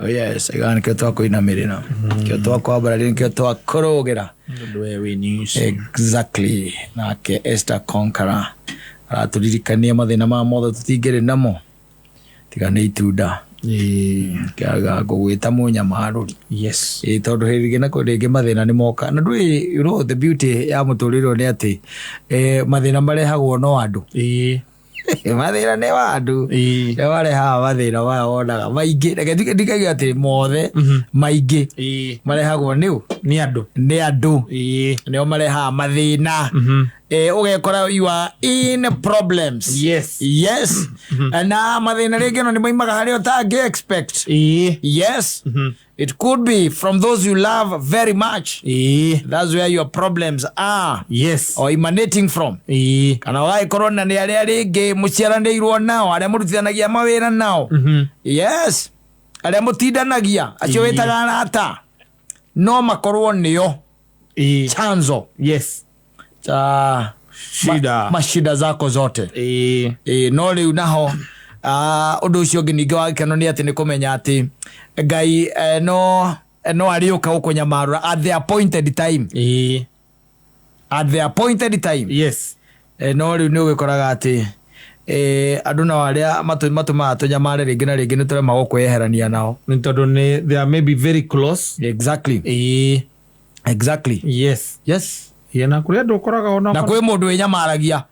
Oh yes, again kyo twa kuinamirira. Kyo twa kwambara kyo twa kurogera. Exactly. Nake Esther Conqueror. Araturirikania mathina ma mothe tutingere namo. Tiga nĩ itunda. Kaga gwita munyamaruri. Yes. Tondu hirige na kurege mathina ni moka. Na ndui, you know, the beauty ya muturiro ni ati mathina marehagwo no andu. Mathina ne wandu. Ne wareha mathina waonaga maingi. Ndikagia ati mothe maingi marehagwo ni andu. Nio mareha mathina. Ugekora you are in problems. Yes. Na mathina rege no ni moimaga hari utangi expect. Yes. It could be from those you love very much. That's where your problems are. Yes. Or emanating from. Kana wai corona ni aria ringi muciaranirwo nao, aria murutithanagia mawira nao. Yes. Aria mutindanagia, acio witaga arata. No makorwo nio chanzo. Yes. Cha mashida zako zote. No riu naho undu ucio ngingi wa keno ni ati ni kumenya ati Ngai no ariuka ukunyamarura at the appointed time. At the appointed time. Yes. No riu ni ugikoraga ati andu na aria matuma tunyamare ringi na ringi ni turema gukweherania nao ni tondu ni they are maybe very close. Exactly. Exactly. Yes. Na kuria ndukoraga ona na kwi mundu winyamaragia.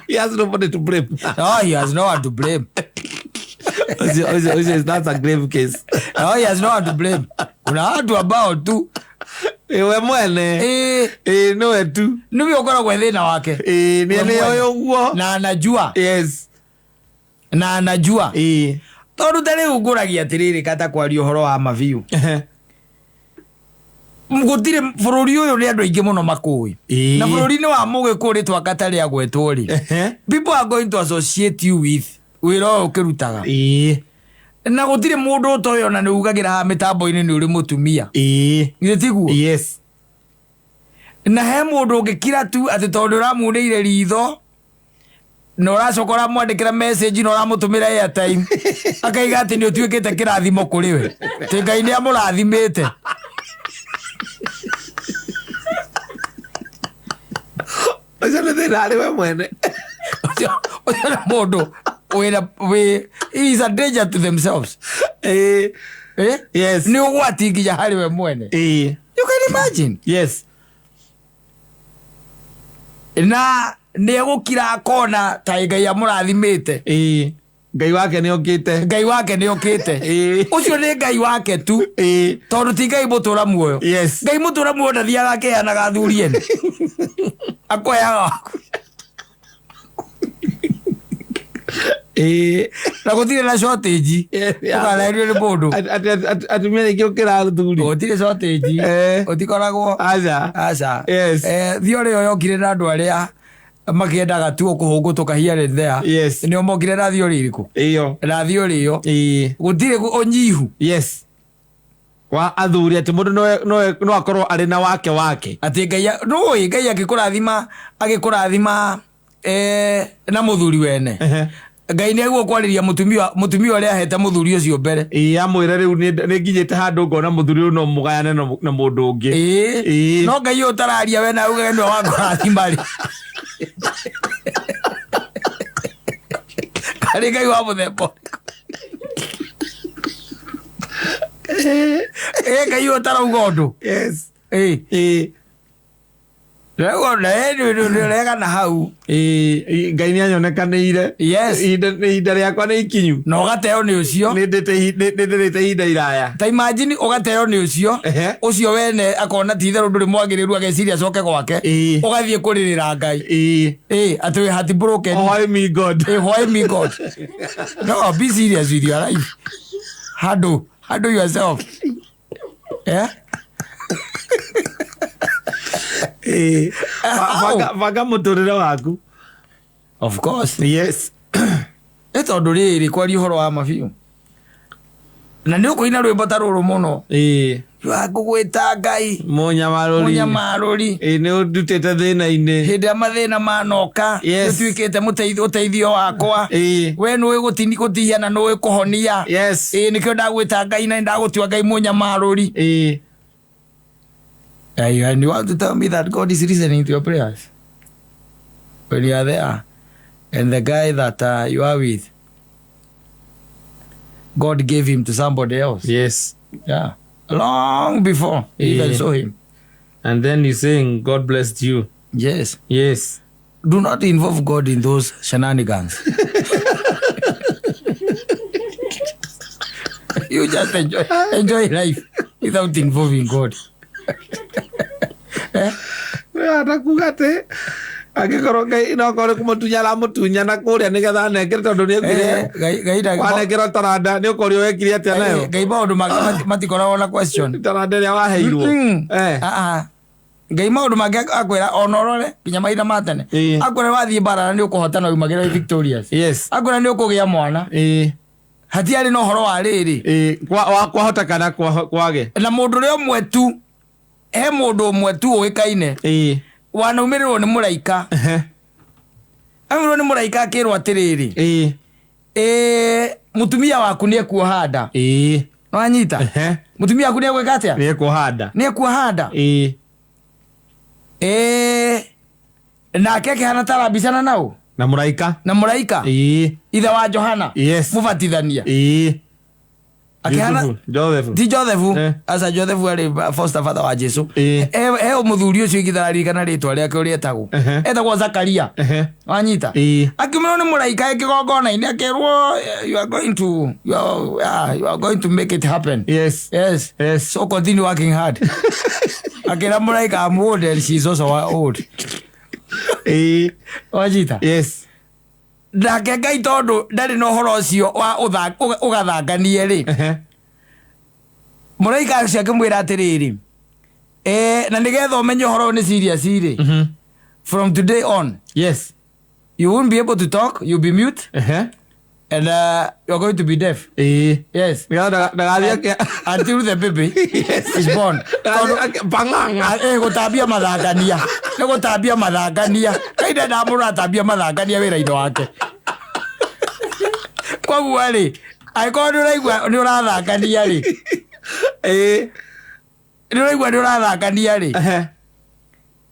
He has nobody to blame. Oh, he has no one to blame. That's a grave case. Oh, he has no one to blame. Kuna watu ambao tu we mwene no tu niwe ukoragwo thina wake ni yo guo na anajua. Yes. Na anajua. Tondu tari unguragia atiriri kata kwaria uhoro wa maviu. Mgutire bururi uyu ni andu aingi muno makui. Na bururi ni wa Mugiku ri twa Katari agwetwo ri. People are going to associate you with wiro ukirutaga. Na gutire mundu utoyo na ni ugagira mitambo-ini ni uri mutumia. Githe tiguo. Yes. Na he mundu ungikira tu ati tondu ramunire ritho no racokora mwandikira message no ramutumira airtime akaiga ati ni utuikite kirathimo kuri we ti Ngai ni amurathimite. Ojo thina ari we mwene. Ojo mundu we is a danger to themselves. Yes. Ni ugwati nginya hari we mwene. You can imagine. Yes. Na ni egukira kona ta Ngai amurathimite. Ngai wake ni okite. Ngai wake ni okite. Ucio ni Ngai wake tu. Tondu ti Ngai mutura muoyo. Yes. Ngai mutura muoyo ndathiaga akeanaga thuri ene. Akoyaga. Na gutire na shortage. Ukalerio ni mundu. Atumia ni ukira thuri. Gutire shortage. Utikoragwo. Aca. Yes. Thiore yo yokire na andu aria makiendaga tu kuhungutuka here and there. Yes. Ni omokire na thiori iriku. Iyo. Na thiori iyo. Gutire onyihu. Yes. Wa athuri ati mundu no akorwo ari na wake ati Ngai agikurathima na muthuri wene. Ngai ni aguo kwariria mutumia uria ahete muthuri ucio mbere. Amwire riu ni nginyite handu ngona muthuri uyu no mugayane na mundu ungi. No Ngai utararia we na uge no wakurathima ri. Kari Ngai wa muthembo. Ngai utarauga undu. Yes. Rega na hau. Ngai ni anyonekanire. Yes. Ihinda riakwa ni ikinyu. No gateo ni ucio. Ni ndete ihinda iraya. Ta imagine ugateo ni ucio. Ucio wene akona ti theru nduri mwagiriru ageciria coke gwake. Ugathie kuririra Ngai. Ati we heart broken. Why me God? Why me God? No, be serious with your life. Handle yourself. Yeah. Vaga muturire waku. Of course. Yes. Tondu riri kwari uhoro wa mabiu. na nä å kå ina rwä mbo ta rå rå må no ngå gwä ta Ngai Munyamaruri nä å ndutä te thä na-inä hä ndä ya mathä na manoka nä tuä kä te å teithio wakwa we nä å ä gå tihia na nä å ä kå honia nä kä o ndagwä ta Ngai na ndagå tua Ngai Munyamaruri. And you want to tell me that God is listening to your prayers when you are there and the guy that you are with, God gave him to somebody else. Yeah, long before you even saw him. And then you saying God blessed you. Yes. Do not involve God in those shenanigans. You just enjoy life without involving God. Atakuga te agĩkorwo Ngai no korwo kũmũtunya mũtunya na kũrĩa nĩgetha anengere tondũ nĩekire wanengera taranda nĩ ũkorio wekire atĩa nayo. Ngai maũndũ mangĩ matikoragwo na question. Taranda ĩrĩa waheirwo Ngai maũndũ mangĩ akwĩra ona ũrore nginya mahinda ma tene akwĩra wathiĩ mbara na nĩ ũkũhotana umagĩra victorious. Akwĩra nĩ ũkũgĩa mwana. Hatiarĩ na ũhoro wa rĩrĩ kwahota kana kwage na mũndũ ũrĩa ũmwe tu he mũndũ ũmwe tu ũĩkaine wanaumĩrĩrwo nĩ mũraika aumĩrĩrwo nĩ mũraika akĩrwo atĩrĩrĩ mũtumia waku nĩ ekuoha nda nĩwanyita mũtumia waku nĩ egwĩka atĩa nĩ ekuoha nda nake akĩhana ta arambicana naũ na mũraika ithe wa Johana mũbatithania akĩhana ti Joseph asa Joseph arĩ foster father wa Jesu mũthuri ũcio igithararikana rĩtwa rĩake ũrĩa etagwo Zakaria wanyita akiumĩrwo nĩ mũraika kĩgongona-inĩ akĩrwo you are going to make it happen. So continue working hard. Akĩra mũraika I'm old and she's also old. Wanyita ndake Ngai tondũ ndarĩ na ũhoro ũcio wa ũgathanganie rĩ mũraika ũcio akĩmwĩra atĩrĩrĩ na nĩgetha ũmenye ũhoro nĩ serious rĩ from today on you won't be able to talk, you'll be mute and you're going to be deaf. Until the baby is born. Gũtambia mathangania nĩ gũtambia mathangania kaida ndamũra atambia mathangania wĩra-inĩ wake koguo rĩ angĩkorwo nĩ ũraigua nĩ ũrathangania rĩ nĩ ũraigua nĩ ũrathangania rĩ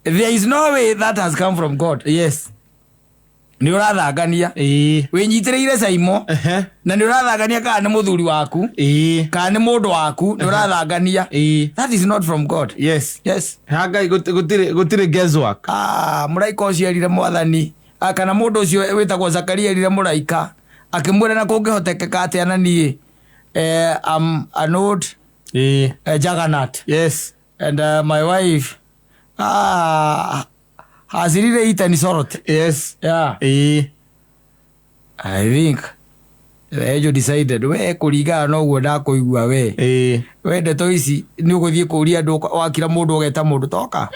there is no way that has come from God. Nĩ ũrathangania wĩnyitĩrĩire caimo na nĩ ũrathangania kana nĩ mũthuri waku kana nĩ mũndũ waku nĩ ũrathangania. That is not from God. Ngai gũtirĩ guesswork. Mũraika ũcio erire mwathani kana mũndũ ũcio wĩtagwo Zakaria erire mũraika akĩmwĩra na kũngĩhotekeka atĩa na niĩ I'm an old juggernaut and my wife has really eaten salt. I think the angel decided we kũringana na ũguo ndakũigua we ndeto ici nĩ ũgũthiĩ kũria andũ wakira mũndũ ũgeta mũndũ toka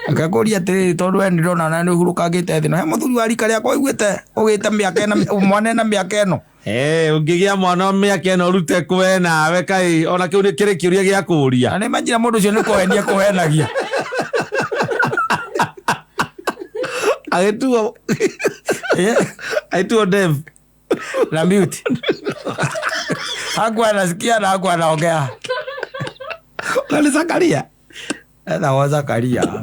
akakũria atĩrĩrĩ tondũ we nĩndĩrona na nĩ ũhurũkangĩte thĩ no he mũthuri wa rika rĩakwa ũiguĩte ũgĩte mĩaka ĩno mwana ena mĩaka ĩno ũngĩgĩa mwana mĩaka ĩno ũrute kwe nawe kaĩ ona kĩu nĩ kĩrĩ kĩũria gĩa kũũria na nĩ manjira mũndũ ũcio nĩ kũhenia kũhenagia agĩtuo dev na mute hakuwa anasikia na hakuwa anaongea. Kali Zakaria wa Zakaria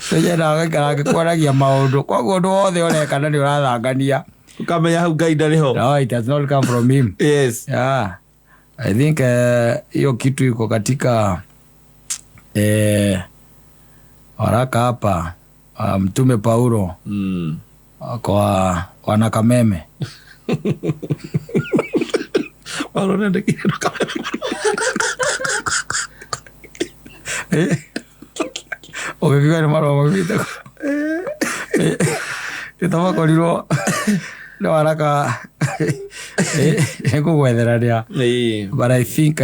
tũnyenda agĩkwaragia maũndũ koguo ũndũ wothe ũreka na nĩ ũrathangania ũkamenya hau Ngai ndarĩ ho. No, it has not come from him. I think hiyo kitu iko katika waraka hapa Mtume Paulo kwa wanakameme Paulo nendekire ũgĩkiuga nĩ marũa maumĩte nĩtamakorirwo nĩ waraka ngũgwethera rĩa but I think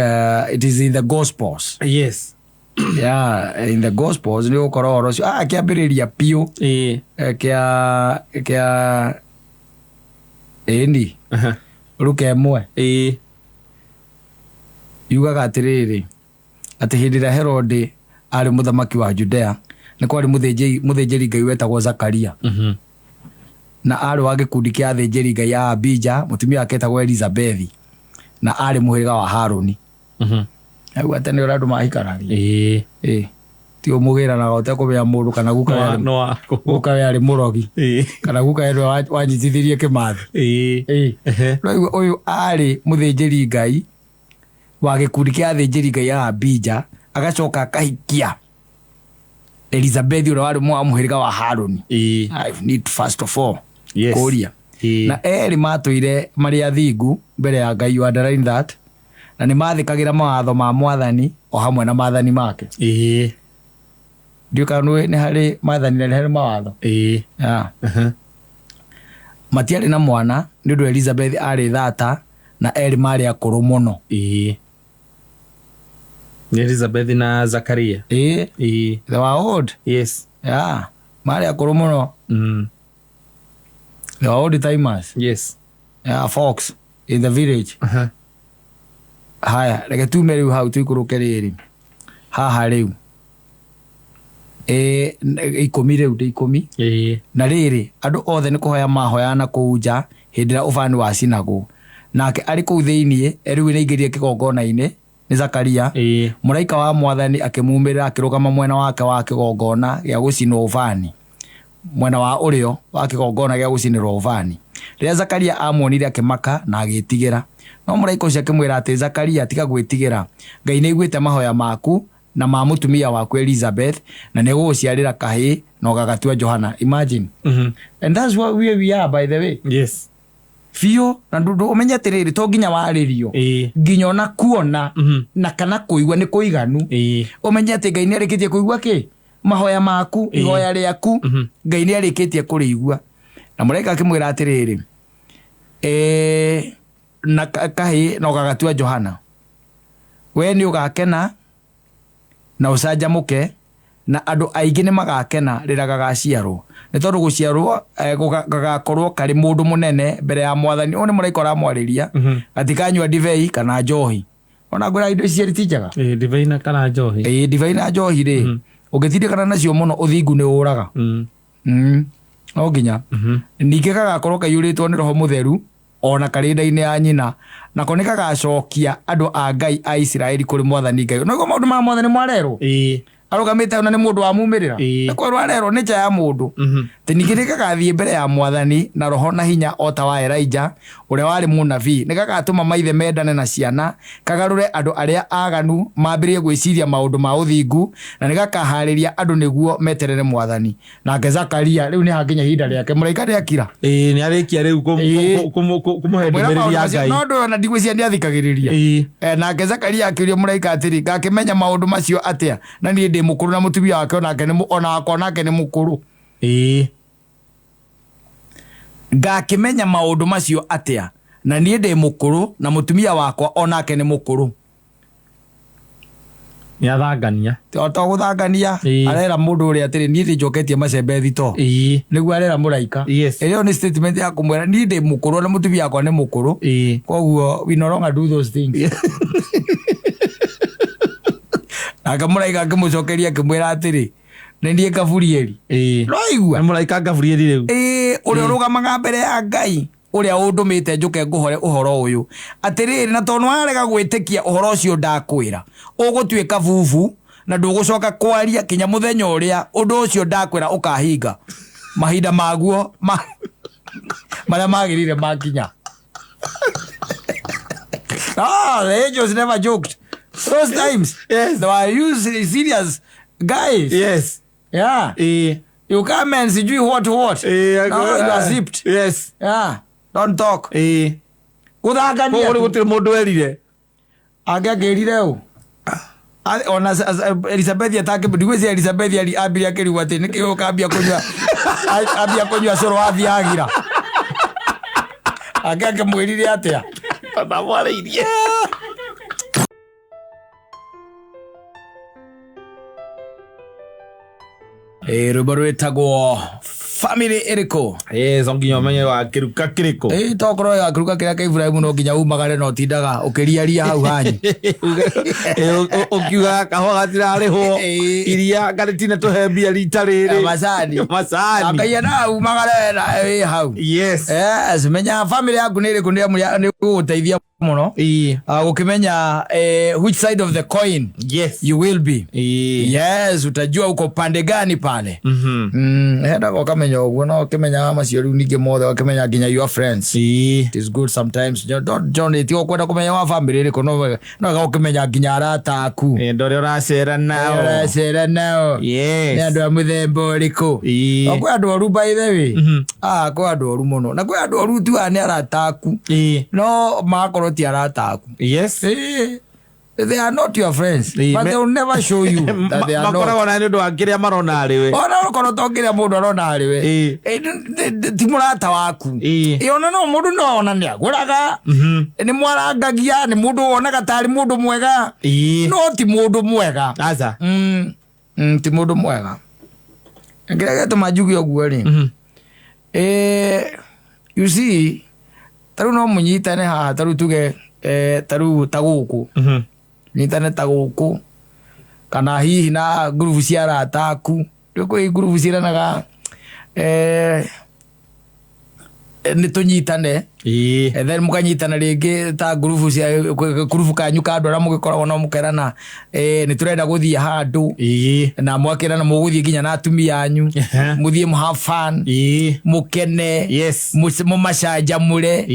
it is in the Gospels. In the Gospels nĩ ũkorwo ũhoro ũcio kĩambĩrĩria piũ kĩa ĩni Luka 1 yugaga atiriri ati hindi ria Herode ari muthamaki wa Judea ni kwari muthinjiri Ngai wetagwo Zakaria na ari wa gikundi kia athinjiri Ngai a Abija mutumia wake etagwo Elizabeth na ari muhiriga wa Haruni au atene ora andu mahikarari ti umugira na gote kumenya mundu kana guka yari murogi kana guka yari wanyitithirie kimathi uyu ari muthinjiri Ngai wa gikundi kia athinjiri Ngai a Abija agacoka akahikia Elizabeth ura wari muhiriga wa Haruni. I need first of all kuria na eri matuire mari athingu mbere ya Ngai, you underline that, na ni mathikagira mawatho ma mwathani o hamwe na maathani make. Ndio kanwe ni hari maathani na hari mawatho. Matiari na mwana ni ndu Elizabeth ari thata na eri mari akuru muno. Elizabeth na Zakaria. They were old. Yes. Mari akuru muno. They were old timers. Yes. Folks in the village. Haya, reke tume riu hau tuikuruke riri. Haha riu. Ikumi riu de ikumi. Na riri, andu othe ni kuhoya mahoya na kuuja hindira ufani wa sinago. Nake ari kuu thiini riu ni ingirie kigongona-ini ni Zakaria. Muraika wa mwathani akimumirira akirugama mwena wake wa kigongona gia gucinwo ufani. Mwena wa urio wa kigongona gia gucinirwo ufani. Riria Zakaria amuonire akimaka na agitigira. No muraika ucio akimwira ati Zakaria tiga gwitigira. Ngai ni igwite mahoya maku na ma mutumia waku Elizabeth na ni guciarira kahi no gagatua Johana. Imagine. And that's what we are, by the way. Yes. Fio na ndu umenya atiriri to nginya waririo nginya ona kuona na kana kuigwa ni kuiganu umenya ati Ngai ni arikitie kuigwa ki mahoya maku ihoya riaku Ngai ni arikitie kurigwa na muraika akimwira atiriri na kahi no gagatua Johana we ni ugakena na ucanjamuke na andu aingi ni magakena rira gagaciarwo ni tondu guciarwo gagakorwo kari mundu munene mbere ya mwathani. Oni muraika aramwariria atikanywa divei kana njohi. Ona ngura indo ici ritijaga divei na kana njohi divei na njohi ri ugithindikana nacio muno uthingu ni uraga no nginya ningi gagakorwo kayuritwo ni Roho Mutheru ona karinda-ini ya nyina na ko ni gagacokia andu a Ngai a Israeli kuri mwathani Ngai. No maundu ma mwathani mwarerwo arugamite ona ni mundu wa mumirira na kwa rwarero ni nja ya mundu tinigire gagathie mbere ya mwathani na roho na hinya ota wa Elijah uria wari munabii ni gagatuma maithe mendane na ciana kagarure andu aria aganu mambirie gwiciria maundu ma uthingu na ni gakahariria andu niguo meterere mwathani. Na Zakaria riu ni hakinya hinda riake muraika riakira ni arikia riu kumuhenderiria Ngai no ndo na ndigwiciria ni athikagiriria na Zakaria akirio muraika atiri ngakimenya maundu macio atia na ni ndi mukuru na mutumia wake ona nake ni mukuru ngakimenya maundu macio atia na ni ndi mukuru na mutumia wakwa onake ni mukuru. Ni athangania to guthangania arera mundu uria atiri ni ndi njoketie macembe thito niguo arera muraika iyo ni statement ya kumwera ni ndi mukuru na mutumia wakwa ni mukuru koguo we no longer do those things. Akamuraika akimucokeria akimwira atiri ni ndie Gavurieli roigua muraika Gavurieli riu uria rugamaga mbere ya Ngai uria undumite njuke nguhore uhoro uyu atiriri na tondu arega gwitikia uhoro ucio ndakwira ugutuika vuvu na ndugucoka kwaria kinya muthenya uria undu ucio ndakwira ukahinga mahinda maguo maria magirire makinya. The angels never joked. Those times, yes, they were serious guys. Yes. Yeah. You come and sijui what. No, you are zipped. Yes. Yeah. Don't talk. Kuthangania. Kuri gutiri mundu erire. Agagirire u. Ona Elizabeth atake ndigwezi Elizabeth ali abiri akiriwa ati nikio kambia kunywa coro wathiagira. Agage mwirire atia. Baba mwaririe. Rwimbo rwitagwo family iriko zonginya menye wa kiruka kiriko tokoro ya kiruka kira ka Ibrahim no nginya umagare no tindaga ukiriaria hau hanyu ukiuga kaho gatirari ho iria garitina tuhembia ritariri masani akaya na umagare na hau yes menya family yaku ni iriku ni guteithia muno ukimenya which side of the coin you will be yes utajua uko pande gani pale henda kwa kamenya uguo no kimenya macio riu ningi mothe wakimenya nginya your friends it is good sometimes don't it yo kwenda kumenya wa family ri kono no ukimenya nginya arata aku ndore uracera nao ni andu a muthemba uriku kwa andu oru by the way kwa andu oru muno na kwa andu oru tu ani arata aku no makoro ti arata aku yes they are not your friends but they will never show you that they are not makora wana ndu akiria marona ariwe ona ukono tongiria mundu arona ariwe ti murata waku ona no mundu no ona ni aguraga ni mwarangagia ni mundu onaga tari mundu mwega no ti mundu mwega aza ti mundu mwega ngira to majugi oguo ri you see taru no munyitane ha taru tuge taru taguku nitane taguku kana hihi na group cia arata aku riko group ciranaga ni tunyitane then mukanyitana ringi ta group cia group kanyu ka andu ara mugikoragwo no mukerana ni turenda guthie handu na mwakirana muguthie nginya na atumia anyu muthie mu have fun mukene mumacanjamure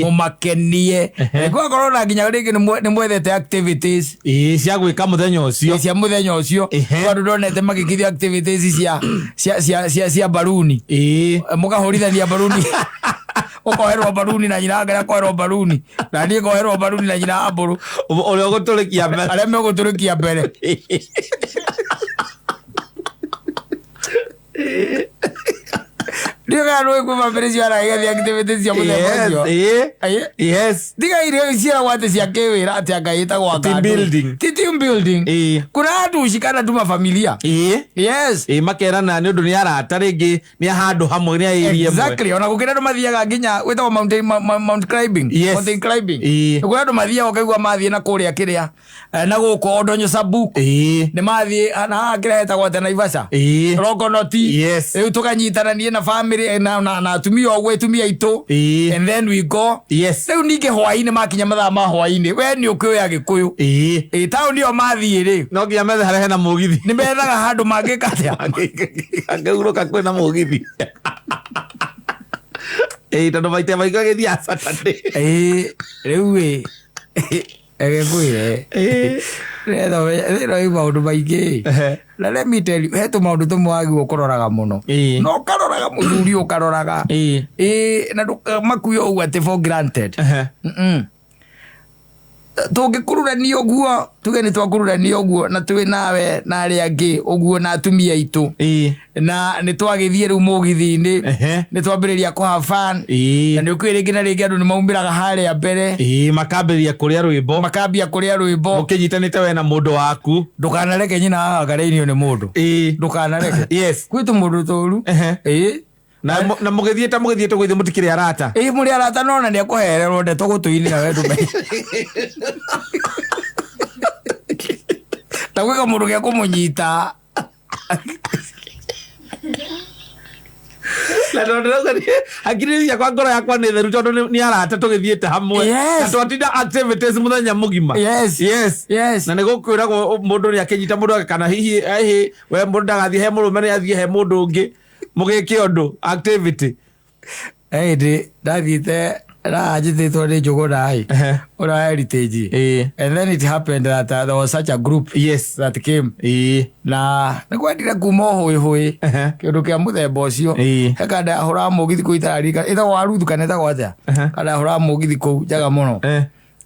mumakenie kwa korona nginya ringi ni mwethete activities cia gwika muthenya ucio andu ndonete magikithia activities cia baruni mukahorithania baruni ukoherwo baruni na nyina ngara koherwo baruni na ni koherwo baruni na nyina amburu ule guturikia mbere ale me guturikia mbere Diga no ko mabere ara ya activities ya muthemba yes diga ile cia wate cia kewira ati akaita gwa team building kuna andu ushikana tu familia yes makerana ni undu ni arata ringi ni handu hamwe ni airie mwe exactly ona gukira andu mathiaga nginya witwa mountain climbing kuna andu mathiaga ukaigua mathie na kuria kiria na guko ndonyo sabu ni mathie na akireta gwate na Ivasa rogonoti riu tukanyitana nie na family na atumia ogwe atumia itu and then we go riu ninge hwaini makinya mathaa ma hwaini we ni ukioya gikuyu tao ndio mathie ri no nginya methe harehe na mugithi ni methaga handu mangikatia angeuruka kwina mugithi tondu maite maiko githia Saturday riu egekuire maundu maingi na let me tell you hetu maundu tumwe wagi ukororaga muno no karoraga muthuri ukaroraga na makuyo ugu ati for granted tungikururania uguo tuge ni twakururania uguo na twi nawe na ari angi uguo na atumia itu na ni twagithie riu mugithi-ini ni twambiriria ku have fun na ni ukwiri ngina ringi andu ni maumbiraga haria mbere makambiriria kuria rwimbo mukinyitanite we na mundu waku ndukanareke nyina agareini ni mundu ndukanareke kwitu mundu toru na mugithiete gwithe mutikire arata muri arata nona ni akuhererwo ndeto gutuini na wendu me tawika mundu gya kumunyita la ndo akiriria kwa ngoro yakwa ni theru tondu ni arata tugithiete hamwe na twatinda activities muthenya mugima yes na ni gukwiragwo mundu ni akinyita mundu kana hihi we mundu ndagathie he murume ni athie he mundu ungi mugike undu activity ndi ndathiite rajithitwo ni Njung'wa ura heritage and then it happened that there was such a group that came na nikwendire kuma hui kindu kia muthemba ucio hekanda hura mugithi kuitararika ita warudu kana ita gwatia kada hura mugithi ku jaga muno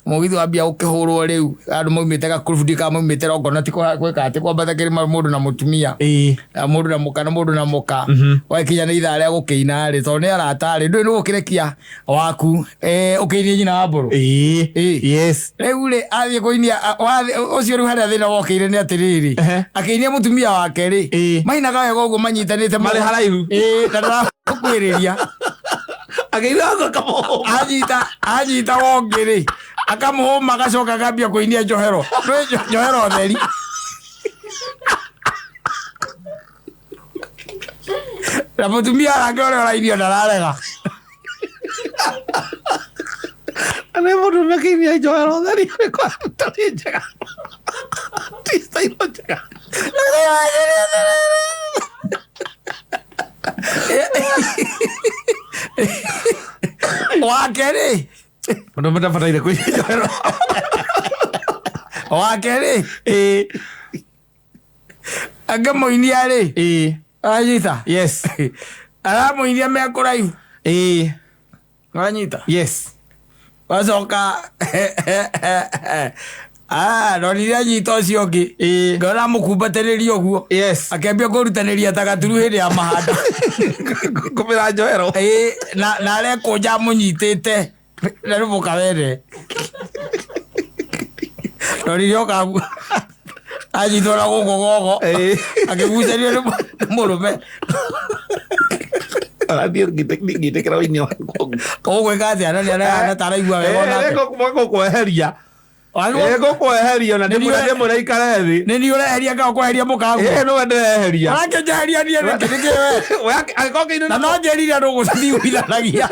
Mugithi wambia ukihurwo riu andu maumite gakurubundi ka maumite rongona ti kweka ati kwambata kirima mundu na mutumia mundu na muka na mundu na muka wakinya ni ithaa ria gukiina ri to ni aratari ndu ni gukirekia waku ukiinie nyina wa mburu yes riu ri athie kuinia ucio riu haria thina wokire ni atiriri akiinia mutumia wake ri mainaga wega uguo manyitanite mari haraihu ndara kukwiriria akiina kamo anyita wongiri akamuhuma agacoka akambia kuinia njohero njohero theri na mutumia arake uria urairio ndararega ane mundu nakiinia njohero theri kwa tari njega tistailo njega wakeri mundu mutafataire kuinia njohero wakeri agamoinia ri anyita yes aramoinia me kuraihu anyita yes wacoka ronire anyita ucio ungi ngona mukumbataniria uguo akambia kurutaniria ta gaturu hindi ya mahanda kumira njohero na arekunja munyitite na rubuka wene ronire okagu anyitwo guku gogo akigucanio ni murume arathie ngitekera wini wakwa ugwika atia na taraigua wega gukweheria gukweheria na ndimwende muraikare thi ni ni ureheria ka kweheria mukangu no ndeheria arake jaheria ni we agikoke na no njerire andu gucithiuithanagia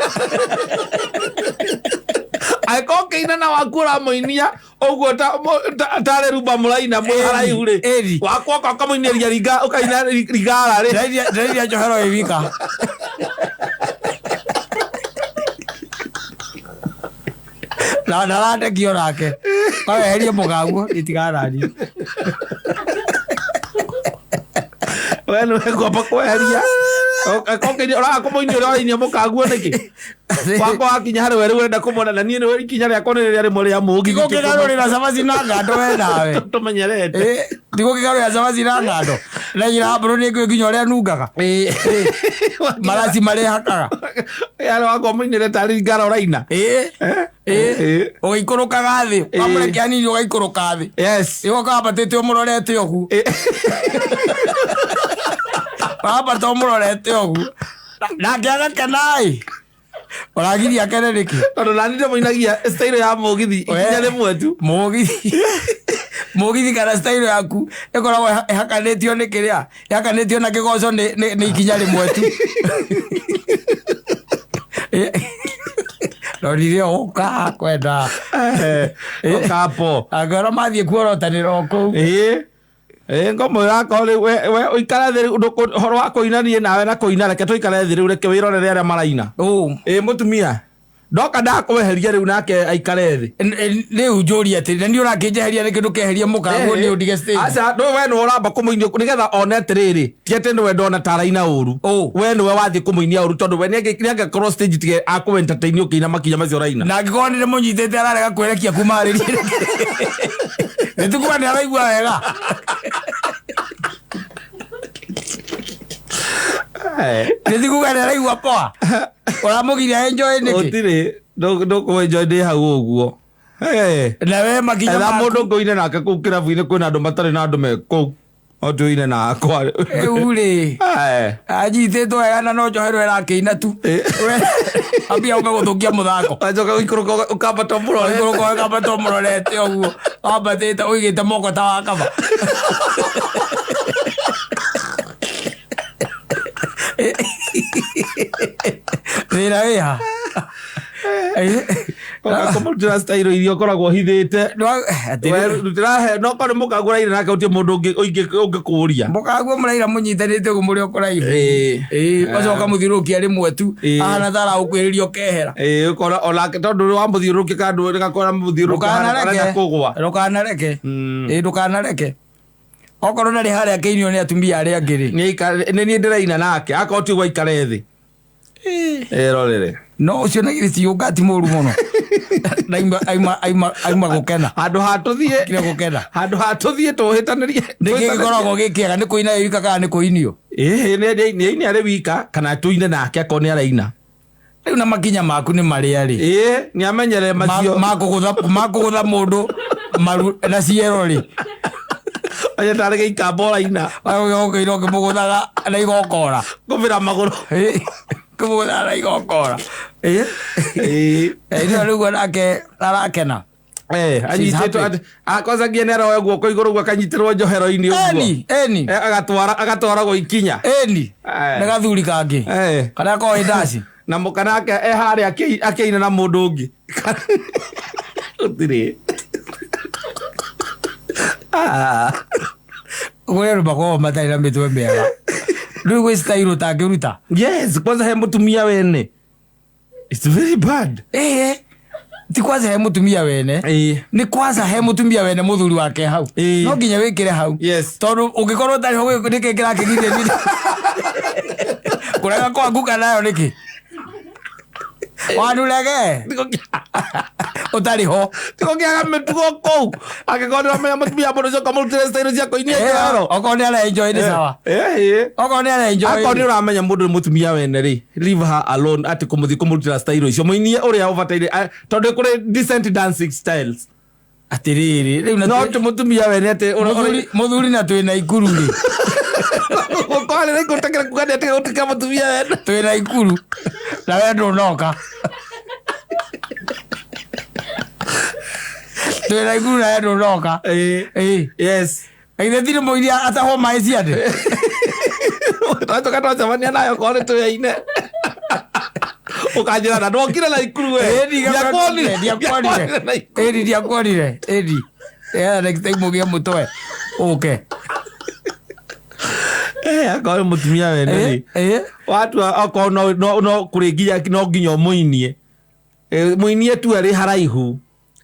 agikoke ina na wakura moinia uguo tare rumba muraina haraihu ri wakwa kamuineria ringa ukaina rigara ri nderia njohero ivika na ndarandekio nake kaweherie muganguo itigarani wenu wegwamba kweheria akoke ora kumuinia ora inia mukanguo niki wako akinya hari weru wenda kumona na nie ni ikinya ria konereria ri muri amugi gukigaro na samazi na ngando we nawe tumenyerete ndigukigaro ya samazi na ngando na nyira mburu ni nginya uria nungaga marasi mari hakaga yale wako muinire tari ngaro raina ugaikurukaga thi wamureke anini ugaikuruka thi yes igoka abatite umurorete ogu baba tomurorete ogu nake agakenai oragiria kene niki tondu nani ndimoinagia style ya mugithi ikinya rimwe tu mugithi kana style yaku ikoragwo ihakanitio ni kiria ihakanitio na kigoco ni ikinya rimwe tu rorire uka kwenda ukapo agora mathie kuorotanira oku ngomwira ko we uikara thiri horo wa kuinanie nawe na kuina reke tuikare thiri reke wirorere aria maraina mutumia ndoka ndakweheria riu nake aikare thi riu njuri ati na ni urakinjeheria ni kindu keheria mukangu ni udige stage aca no we no uramba kumuinia nigetha one atiriri ti ati ni we ndona taraina uru we ni we wathie kumuinia uru tondu we ni cross stage tige aku entertain ukina makinya macio raina na ngikoni ni munyitite ararega kwerekia kumariria nitukuwa ni araigua wega nitukuwa ni araigua poa uramugiria enjoy niki otire ndo enjoy ndi hau uguo na we makinya na mundu ngoine nake ku kirabu-ini kwina andu matari na andu me ku otuine nakwa uri anyititwo wega na no njohero irakiina tu ambia uka guthukia muthako ajoka guikuruka ukambata murore guikuruka ukambata murorete oguo ambatite uigite moko ta wakaba thira wiha ukakomutira style irio koragwo hithite ndirahe no kore mukagura ire nake utie mundu ungikuria mukaguo muraira munyitanite gumuri okoraihu bacoka muthirukia rimwe tu ahana thara ukwiririo kehera ukora onake tondu wa muthirukia kandu gakora muthirukia kana kugwa ndukanareke okorwo nari haria keinio ni atumia aria angiri ni ndiraina nake akoti gwa ikare thi rorere no ucio na githii ugati muru muno aima gukena handu hatuthie kire gukena handu hatuthie tuhitanirie ndigikoragwo gikiega ni kuina wika kana ni kuinio ni ari wika kana tuine nake ko ni araina riu na makinya maku ni mari ari ni amenyere macio makugutha mundu maru na ciero ri aya tare geika bora-ina ogeiro ngimuguthaga na igokora kumira maguru kumuguthaga na igokora ndio riu nake arakena anyitĩtwo kwanza ngienera we guoko igũrũ guo akanyitirwo njohero-inĩ ũguo agatwaragwo ikinya nĩ gathuri kangĩ kana koĩ ndaci na mũkanake harĩa akĩina na mũndũ ũngĩ ũtirĩ gwĩ andũ makoragwo matarĩ na mĩtwe mĩega rĩu gwĩ style ũtangĩruta yes kwanza he mũtumia wene it's very bad ti kwanza he mutumia wene ni kwanza he mutumia wene muthuri wake hau no nginya wikire hau tondu ungikorwo tari ho nikikira kigire ni kuraga kwa nguka nayo niki wanulege utari ho tikokiaga mitugo kou akikorwo menya mutumia mundu cio kamurutire style cia Kuinia kiraro okorwo ara enjoy ni sawa okorwo ara enjoy akorwo uramenya mundu mutumia wene ri leave her alone ati kumurutira style icio muinie uria ubataire tondu kuri decent dancing styles atiriri riu no mutumia wene ati muthuri na twina ikuru ri kwale ni kutakira kugani ati utika mutumia wene twina ikuru na we ndunoka twina ikuru na we ndunoka yes aithe thire moiria ataho mai ciande twatoka twacemania nayo kore tuyaine ukanjira na ndokire na ikuru we ndiakuonire next time mugie mutwe uke akorwo mutumia wene watu akorwo no kuringia no nginya muinie muinie tu ari haraihu.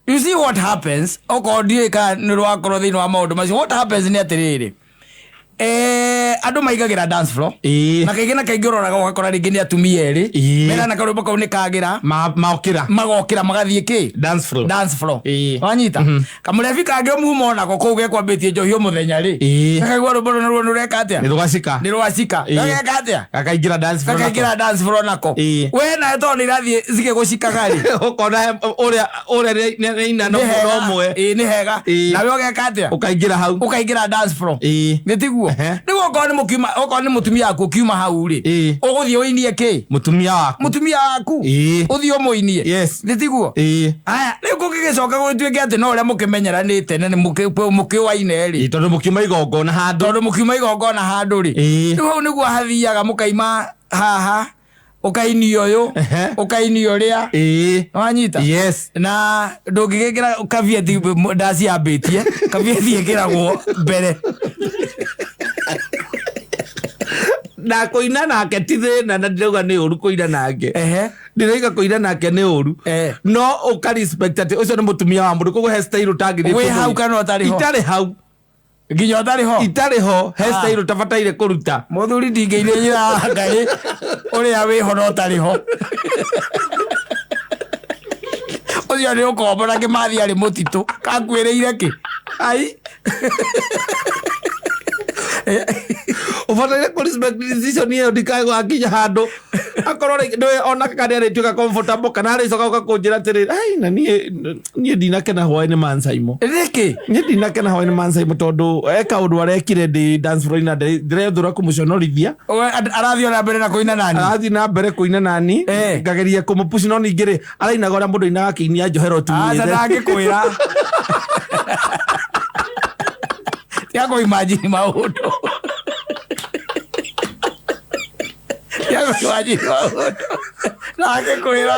You see what happens okorwo ndiika ni rwakorwo thiini wa maundu macio what happens ni atiriri andu maigagira dance floor na kaingĩ na kaingĩ ũroraga ũgakora rĩngĩ nĩ atumia erĩ mena na karũmbo kau nĩ kagira magokĩra magathiĩ kĩ dance floor wanyita kamũrebi kangĩ muma onako kũu gekwambĩtie njohio mũthenya rĩ gakaigua rũmbo ruo nũreka atĩa nĩ rwacika gageka atĩa gakaingĩra dance floor nako we nawe tondũ nĩ irathiĩ zigĩgũcikaga rĩ ũkona ũrĩa nĩina no mũmwe nĩ hega nawe ũgeka atĩa ũkaingĩra dance floor nĩ tiguo niguo okorwo nĩ mũtumia waku ũkiuma hau rĩ ũgũthiĩ ũinie kĩ mũtumia waku ũthiĩ ũmũinie nĩ tiguo aya rĩu kũngĩgĩcoka gũgĩtuĩke atĩ no ũrĩa mũkĩmenyeranĩte na mũkĩwaine rĩ tondũ mũkiuma igongona handũ rĩ rĩu hau nĩguo hathiaga mũkaima haha ukainio ũyũ ukainio ũrĩa wanyita na ndũngĩgĩkĩra kavieti ndaci yambĩtie kavieti ĩkĩragwo mbere na kuina nake ti thina na ndirauga ni uru kuina nake ndiraiga kuina nake ni uru no uka respect ati ucio ni mutumia wa mundu koguo hairstyle utangithie we hau kana utari ho itari hau nginya itari ho hairstyle tabataire kuruta muthuri ndingĩire nyira ngai uria wi ho no utari ho ucio ni ukombora kimathi ari mutitu kakwĩrĩire ki ai ubataire ku respect decision hiyo ndikaigwa akinya handu akorwo ndwe ona kana ari tuka comfortable kana ari coka ukakunjira tiri ai na nie ndinakena hwaini Mansaimo riki nie ndinakena hwaini Mansaimo tondu eka undu arekire ndi dance floor ina ndĩrethũra kũmũconorithia arathii na mbere na kuina nani arathii na mbere kuina nani ngageria kũmũpush no ningĩ rĩ arainaga ũrĩa mũndũ ainaga akĩinia njohero tumĩte ndangĩkwĩra tiago imagine maũndũ ndangĩkwĩra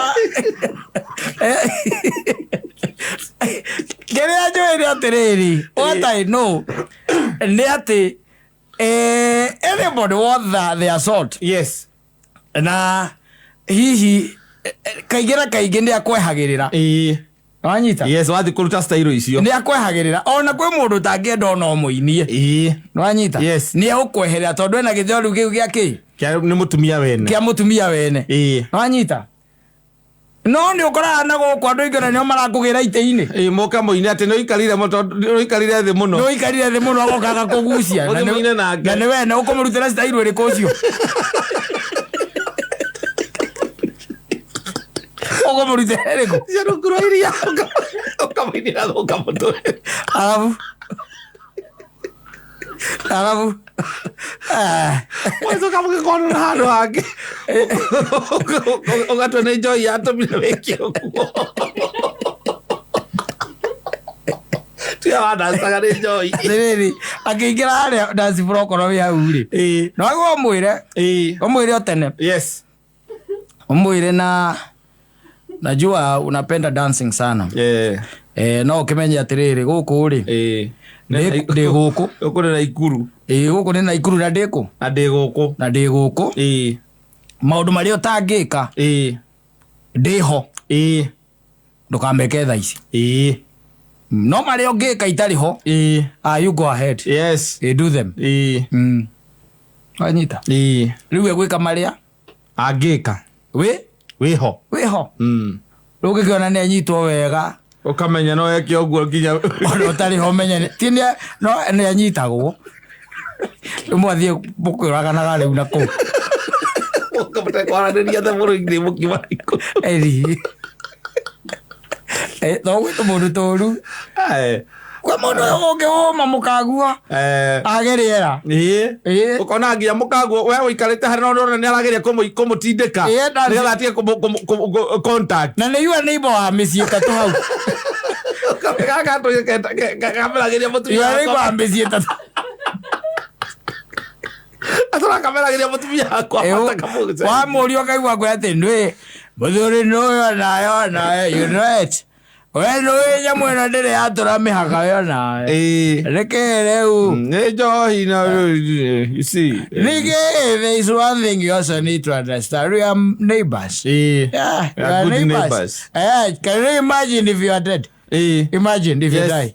kĩrĩa njũĩ nĩ atĩrĩrĩ what I know nĩ atĩ anybody want the assault na hihi kaingĩ na kaingĩ nĩ akwehagĩrĩra wanyita wathi kuruta style icio nĩ akwehagĩrĩra ona kwĩ mũndũ ũtangĩenda ona ũmũinie wanyita nĩ agũkweherera tondũ ena gĩtheo rĩu kĩu gĩa kĩ nĩ mũtumia wene wanyita no ni ukora na gukwa ndo ingana nio marakugira ite-ini moka moine ati no ikarire moto no ikarire thi muno agokaga kugucia na ni wene ukumurutira style ri kucio ukumurutira ri ku ya rukuru iria ukamoinira thoka moto alafu mwezo kama kikono na hano hake ugatwa na enjoy yato bila wekio kuo tuya wadansaga na enjoy nini akiingira haria dance floor kono wi hau ri no ago omwire otene yes omwire na najua unapenda dancing sana no ukimenya atiriri guku ri ndi guku ukuri na ikuru guku ni na ikuru na ndiku na ndi guku maundu mari utangika ndiho ndukameke tha ici no mari ungika itariho you go ahead yes do them anyita riu egwika maria angika wiho rugikiona ni anyitwo wega ukamenya no eke oguo nginya ono tari ho menya tini no ni anyitagwo mwathie bukwiraganaga riu na ku ukamute kwaranĩria the mũrũi mũkimariko no gwitu mundu toru kwa mundu ungi uma mukagua ageriera ukona nginya mukaguo we uikarite hari no ndona ni arageria kumutindika nigetha atige contact na ni yua neighbor wa micii tatu hau kamerageria mutumia neighbor wa micii tatu atora kamerageria mutumia akwa wa murio kaigua kwa ati ndwe muthuri no nayo you know it weno wenya mwena ndire atora mihaka yo na reke reu njohi na you see nige there is one thing you also need to understand. We are neighbors. Yeah, we are neighbors. Can you imagine if you are dead? Imagine if you die.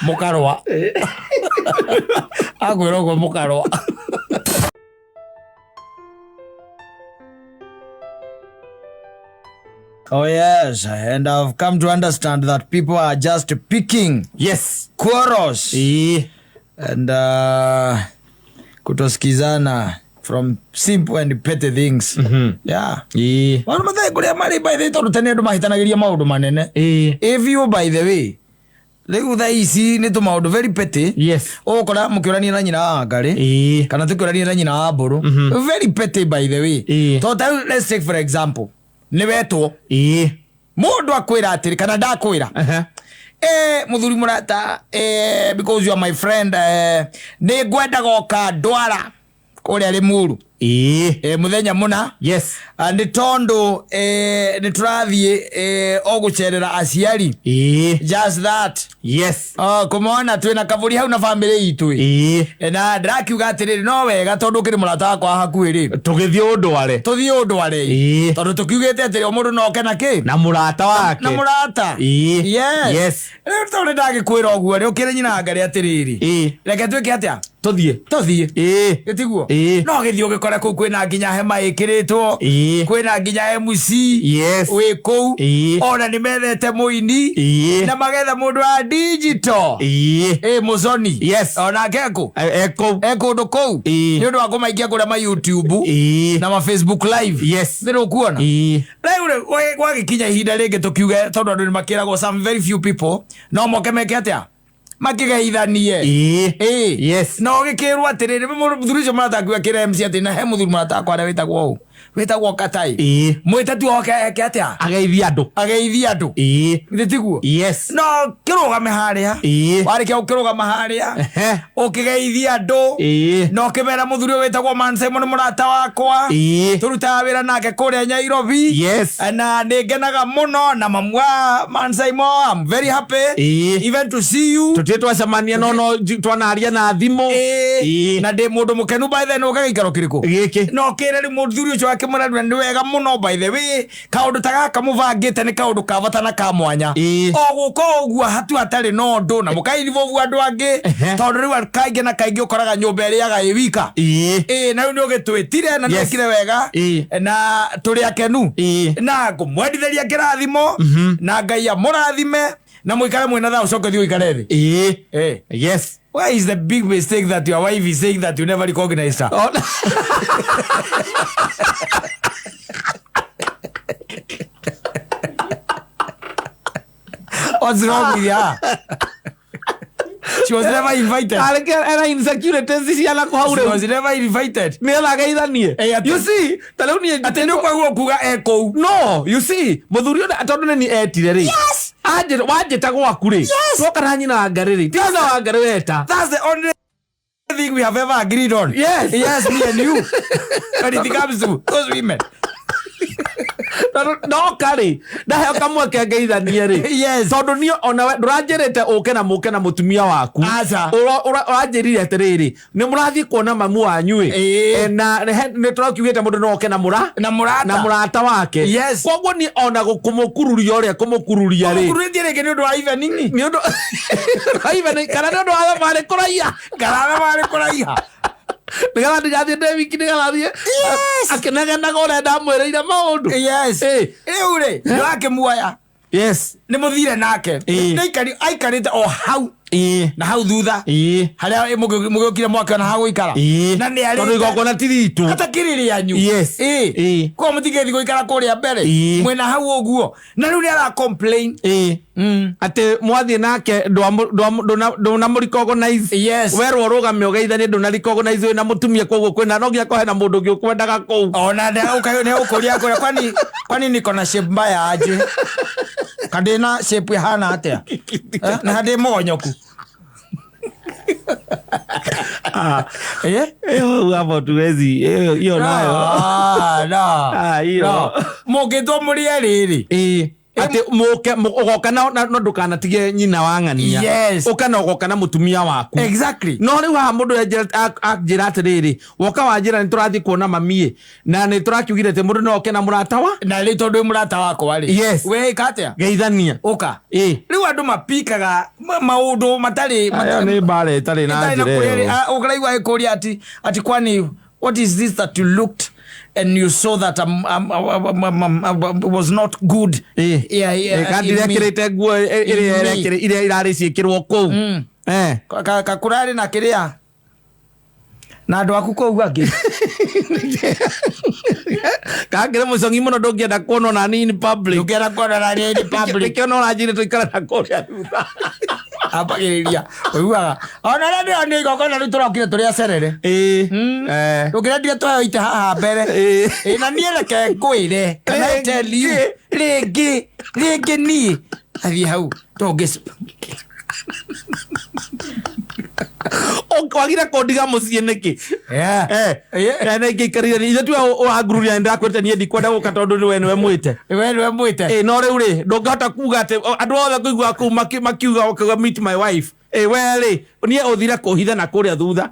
Mukarwa agwirogwo mukarwa. Oh yes, and I've come to understand that people are just picking quarrels and kutosikizana from simple and petty things. Yeah. Wana mathai kuria mari by the tondu tene andu mahitanagiria maundu manene. If you by the way leo tha ici ni tu maundu very petty. Ukora mukiurania na nyina wa ngari kana tukiurania na nyina wa mburu. Very petty by the way. So let's take for example ni wetwo mundu akwira atiri kana ndakwira muthuri murata because you are my friend ni ngwenda goka ndwara kuria Limuru muthenya muna ni tondu ni turathie ogucerera aciari just that kumona twina kavuri hau na family itu na ndakiuga atiriri no wega tondu kiri murata wakwa hakuiri tugithie undware tondu tukiugite atiri mundu no kena ki na murata wake na murata tondu ndagikwira oguo ni ukire nyina ngari atiriri reke twike atia tuthie gitiguo no githio gikora ku kwina nginya hema ikiritwo kwina nginya MC wi ku ona ni methete muini na magetha mundu wa digital muzoni ona keko eko ndo ku ni undu wa kumaikia kura ma YouTube na ma Facebook live ndiro kuona rĩu gwa gikinya ihinda ringi tukiuge tondu andu ni makiragwo some very few people no mokemeke atia makigeithanie no gikirwa atiriri muthuri ucio maratakua kira MC ati na he muthuri maratakwa wetagwo Katai mwitatu oke atia ageithia andu nditiguo no kirugame haria warikia ukirugama haria ukigeithia andu no kibera muthuri wetagwo Mansaimo ni murata wakwa turuta wira nake kuria Nairobi na ningenaga muno na mamwa Mansaimo. I'm very happy even to see you twacemania no twanaria na thimu na ndi mundu mukenu by then ukagikaro kiriku no kire muthuri ucio mwico wake muradu ni wega muno by the way kaundu tagaka muvangite ni kaundu kavatana ka mwanya oguko ogua hatu hatari no ndo na mukairivo andu angi tondu riu kaingi na kaingi ukoraga nyumba iriaga iwika na riu ni ugitwitire na ndekire wega na turi akenu na ngumwenditharia kirathimo na Ngai amurathime na muikare mwina tha ucoke thio ikare thi yes. Why is the big mistake that your wife is saying that you never recognized her? What's wrong with her? She was never invited. She was never invited. You see, no, you see, yes. That's the only thing we have ever agreed on. Yes. Yes, me and you. When it comes to those women. No kari ndahe kamwe ke ngeithanie ri yes tondu ni ona ndurajerete uke na mutumia waku urajirire atiriri ni murathi kuona mamu wanyu na ni turakiugite mundu no uke na murata wake yes koguo ni ona kumukururia uria kumukururia ri kumukururia ri ni undu wa evening ni undu evening kana ni undu wa mari kuraiha Nigala ndigathie ndewiki nigalathie akenaga gore ndamwereire maundu yes uri ndake muoya yes ni muthire nake aikarite o hau na hau thutha haria mugiokire mwaka na hau ikara na ni ari tondu na tiritu hata kiriri yanyu yes kwa mutigethi goikara kuria mbere mwena hau oguo na riu ni ara complain ate mwathie nake ndona recognize yes werwo rugame ugeithanie ndona recognize na mutumia koguo kwena no ngia kohe na mundu ngi ukwendaga kou ona ndaukayo ne ukuria kuria kwani niko na shape mbaya aje kadena shape hana atia na hade monyoku hapo tuwezi hiyo nayo hiyo mugitwo muri riri ate muke ugoka na ndukanatige nyina wang'ania yes ukana ugoka na mutumia waku exactly no riu ha mundu ajira atiriri woka wanjira ni turathi kuona mamie na ni turakiugire te mundu no oke na murata wa na ri tondu murata wako wari yes we katia geithania uka riu andu mapikaga maundu matari ni bare tari na njira ukaraigwa ikuria ati kwani what is this that you looked and you saw that was not good kadire kirite guo ile irari ciikirwo kou kakurari na kiria na andu aku kou angi kangire mucongi muno ndungienda kuonwo na ni in public ndungienda kuonwo na ni in public kionwo na njire tuikara na kuria thutha apagiriria uiwaga ona ndio ni gogona ni turokire turi acerere tukire ndio twayo ite haha mbere na nieleke ngwire kana tell you rigi ni athi hau tongis wagira kondiga mucie niki na ngikarire ni tu agururia ndakwete ni ndikwenda guka tondu ni we mwite no riu ri ndongahota kuga ati andu othe kuigua ku makiuga okaga meet my wife we ri ni uthire kuhitha na kuria thutha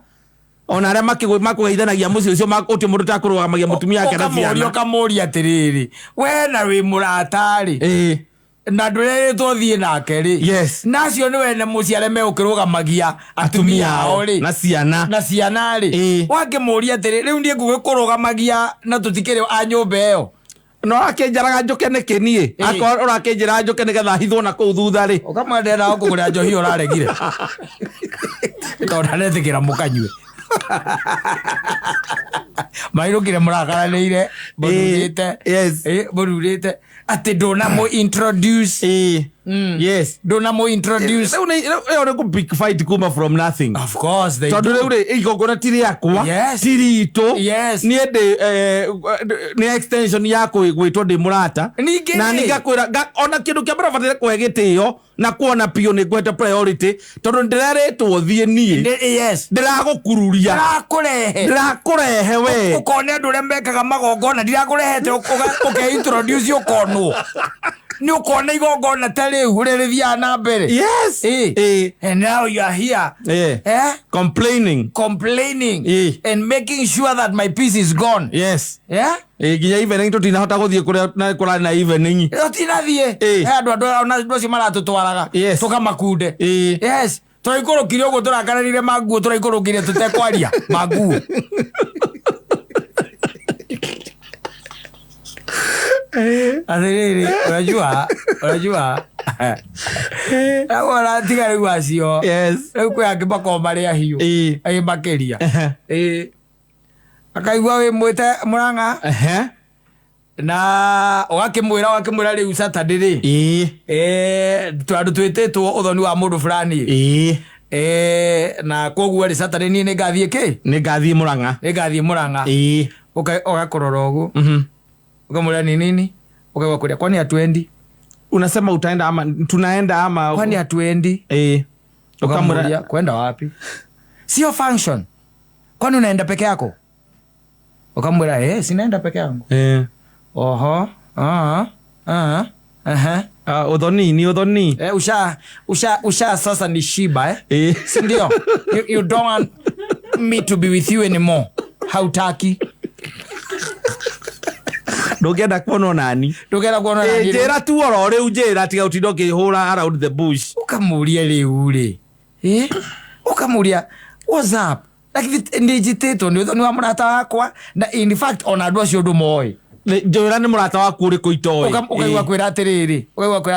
ona aria makugeithanagia muci ucio uti mundu takurugamagia mutumia yake na ciana kamuria atiriri we na wi muratari na ndure tuthie nake ri yes nacio ni wene muciare me ukirugamagia atumia ao ri na ciana ri wangimuria atiri riu ndie ngugurugamagia na tutikire a nyumba iyo no akenjaraga njuke niki nie akora urakenjira njuke nigetha hithwo na kuu thutha ri ukamwendera ukugura njohi uraregire tonda netikira mukanyue mairukire murakaraneire bururite ati ndona mu introduce yes ndona mu introduce una ku big fight kuma from nothing of course they tondu riu ri igogona tiri yakwa tiri itu ni ende ni extension yako gwitwo ndi murata na nigakwira ona kindu kia mbere fatire kuhe gitio na kuona pio ni gweta priority tondu ndireretwo thie nie ndiragukururia ndirakurehe we ukone ndu remekaga magongona ndirakurehete uke introduce ukonwo ni ukona igongona tari urerithia na mbere. Yes. And now you are here. Complaining and making sure that my peace is gone. Yes. Ginya evening tutinahota guthie kura na evening. Tinathie. Andu ona ndoci maratutwaraga. Tukamakunde. Yes. Turaikũrũkire ũguo tũrakararire manguo tũraikũrũkire tũtekwaria manguo. Atĩrĩrĩ, unajua agora tiga rĩu acio. Rĩu kwĩ angĩ makorwo marĩ ahiũ makĩria. Akaigua wĩ mwĩte Mũrang'a na wakimwira rĩu Saturday twandu twĩtĩtwo ũthoni wa mũndũ fulani na koguo rĩ Saturday ni ngathiĩ kĩ ngathiĩ Mũrang'a ũgakorora ũguo ukamwĩra ni nini ukaigua kũrĩa kwani hatuendi unasema utaenda ama tunaenda ama kwani hatuendi ukamwĩra kwenda wapi sio function kwani unaenda peke yako ukamwĩra sinaenda peke yangu oho udhoni usha sasa ni shiba si ndio you don't want me to be with you anymore hautaki ndũngĩenda kuonwo nani njĩra tu oro rĩu njĩra tiga ũtinda ũkĩhũra around the bush ũkamũria rĩu rĩ ũkamũria what's up like nĩnjĩtĩtwo nĩ ũthoni wa mũrata wakwa na in fact ona andũ acio ndũmoĩ njũra nĩ mũrata waku ũrĩkũ itoĩ ukaigua kwĩra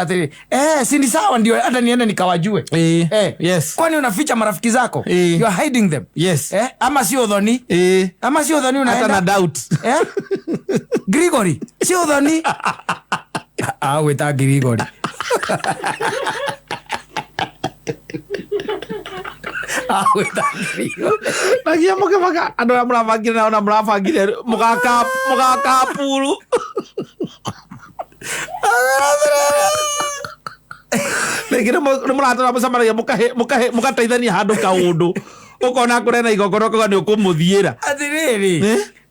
atĩrĩrĩ si ni sawa ndio hata niende nikawajue yes kwani unaficha marafiki zako you are hiding them yes ama si udhoni unaenda hata na doubt Grigori si udhoni weta Grigori nagia mũkĩbaka andũ arĩa mũrabangire nao na mũrabangire mũgaka puru nĩngĩ nĩ mũratara mũcamanagia mũgateithania handũ kaũndũ ũkona kũrĩa na igongona ũkauga nĩ ũkũmũthiĩra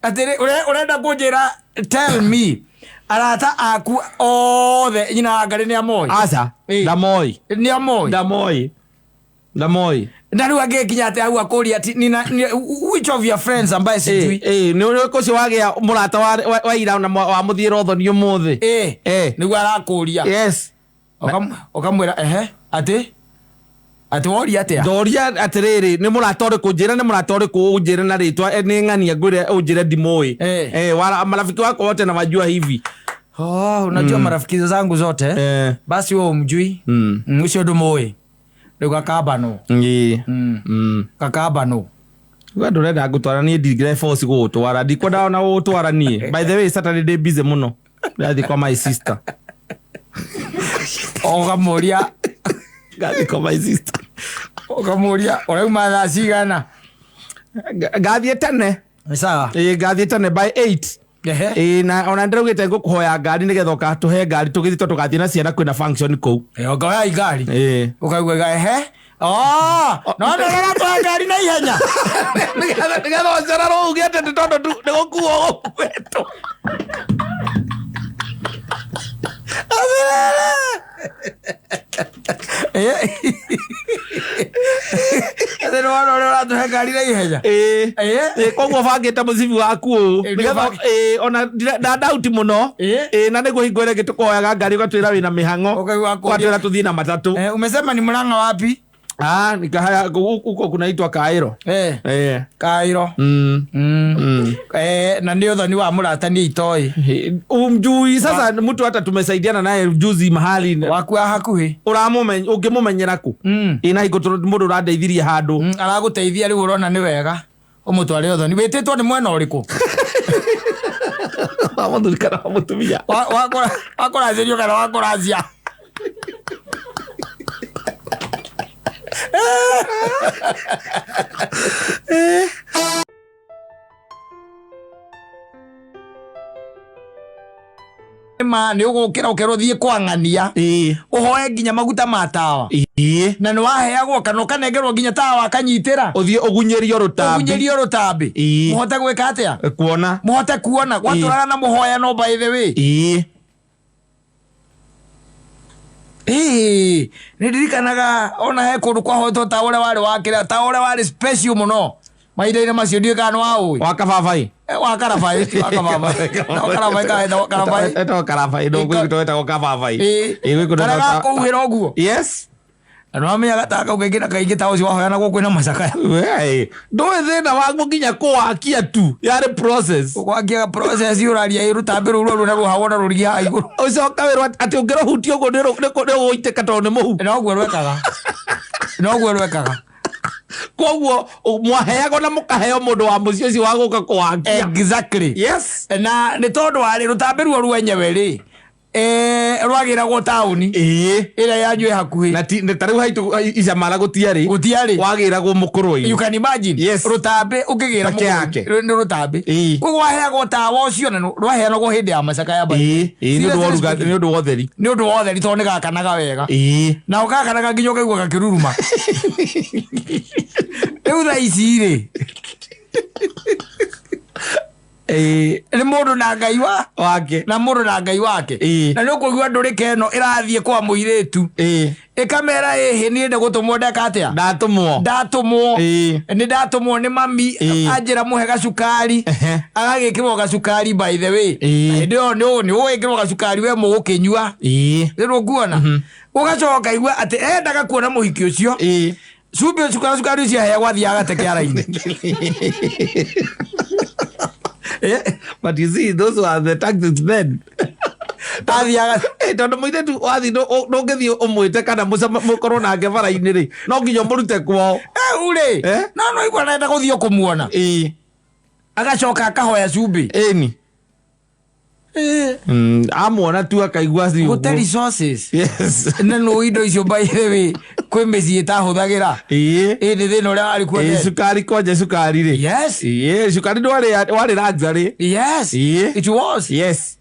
atĩrĩ ũrenda kũnjĩra tell me arata aku othe nyina Ngarĩ nĩ amoĩ aca ndamoi na rĩu angĩkinya atĩ hau akũria which of your friends ambaye sijui nĩ ũcio wagĩa mũrata wa ira na wa mũthiĩra ũthoni ũmũthĩ nĩguo arakũria ũkamwĩra atĩ woria atĩa ndoria atĩrĩrĩ nĩ mũrata ũrĩkũ njĩra nĩ mũrata ũrĩkũ ũnjĩre na rĩtwa nĩ ng'ania ngwĩre ũnjĩre ndimũĩ marafiki wako wote na wajua hivi unajua marafiki zangu zote basi wewe umjui ucio ndũmũĩ rĩu gakambano gakambano we ndũrenda ngũtwaranie ndigire force gũgũtwara ndikwenda ona gũgũtwaranie by the way Saturday ndĩ busy mũno ndathi kwa my sister ũkamũria ngathi kwa my sister ũkamũria ũrauma thaa cigana ngathiĩ tene sawa ngathiĩ tene by 8 na ona ndĩraugĩte ngũkũhoya ngari nĩgetha ũkatũhe ngari tũgĩthiĩ tũgathiĩ na ciana kwĩna function kũu ũkaoya ngari ũkaigua no ndĩratwara ngari na ihenya nĩgetha ũcera rũuge atĩ tondũ nĩgũkuo gũkuĩtwo Atĩrĩ wona ũrĩa ũratũhe ngari na ihenya koguo bangĩte mũcibi waku ũũ ona ndandauti mũno na nĩguo hingo ĩrĩa ngĩtũkoyaga ngari ũgatwĩra wĩna mĩhang'o ũgatwĩra tũthiĩ na matatũ umesema ni Mũrang'a wapi nikahaya huko kunaitwa Kairo Kairo na nĩ ũthoni wa mũrata nĩ itoĩ umjui sasa mtu hata tumesaidiana naye juzi mahali waku hakuhĩ ũngĩmũmenyera kũ na hingo mũndũ ũrandeithirie handũ aragũteithia rĩu ũrona nĩ wega ũmũtware ũthoni wĩtĩtwo nĩ mwena ũrĩkũ wamũthurikana wa mũtumia wakũrazĩrio kana wakũrazia nĩ ũgũkĩra ũkerwo thiĩ kwa ng'ania ũhoe nginya maguta ma tawa na nĩ waheagwo kana ũkanengerwo nginya tawa wakanyitĩra ũthiĩ ũgunyĩrio rũtambi mũhote gwĩka atĩa mũhote kuona gwatũraga na mũhoya no by the way ndirikanaga ona he kundu kwahotwo ta uria wari wakira ta uria wari special muno mahinda-inĩ macio ndiũĩ kana nĩwaũĩ wa kababai wa karabai wa kababai karabai etagwo karabai no gwĩkĩtwo etagwo kababai kana gakũhuhĩra ũguo yes na nĩwamenyaga ta kau kaingĩ ta ũcio wahoyanagwo kwĩna macakaya ndũĩ thĩna waguo nginya kũwakia tu yarĩ process gwakia process ũraria rũtambĩ rũu rũrũ na rũhagwo na rũrigiaga igũrũ ũcoka wĩrwo atĩ ũngĩrũhutia ũguo nĩgũitĩka tondũ nĩ mũhu noguo rwekaga koguo mwaheagwo na mũkaheo mũndũ wa mũciĩ ũcio wa gũka kũwakia exactly yes na nĩ tondũ warĩ rũtambĩ ruo rwenyewe rĩ rwagĩragwo taũni ĩrĩa yanyu ĩ hakuhĩ na tarĩu haitũ icamara gũtiarĩ wagĩragwo mũkũrũ-inĩ you can imagine rũtambĩ ũkĩgĩra mũkũrũ nĩ rũtambĩ koguo waheagwo tawa ũcio na rwaheanagwo hĩndĩ ya macakaya nĩ ũndũ wa ũtheri tondũ nĩ gakanaga wega na ũgakanaga nginya ũkaigua gakĩruruma rĩu thaa ici rĩ nĩ mũndũ na ngai wake na mũndũ na ngai wake na nĩ ũkũigua ndũrĩka ĩno ĩrathiĩ kwa mũirĩtu ĩkamera ĩhĩ nĩ ende gũtũmwo ndeka atĩa nĩ ndatũmwo nĩ mami anjĩra mũhe gacukari agagĩkĩrwo gacukari by the way hĩndĩ ĩyo nĩ ũgwĩkĩrwo gacukari we mũgũkĩnyua rĩrwo nguona ũgacoka igua atĩ endaga kuona mũhiki ũcio cumbĩ ũcio cukari ũcio aheagwo athiaga gate kĩara-inĩ but you see those were the tactics then tondũ mũirĩtu wathi ndũngĩthiĩ ũmwĩte kana mũkorwo nake bara-inĩ rĩ no nginya mũrute kwao rĩ no igua nenda gũthiĩ kũmuona agacoka akahoya cumbĩ ĩni amuona tu akaigua gũte resources na no indo icio by the way kwĩ mĩciĩ ĩtahũthagĩra nĩ thĩna ũrĩa warĩ kuo cukari kwanja cukari rĩ yes cukari warĩ luxury yes it was yes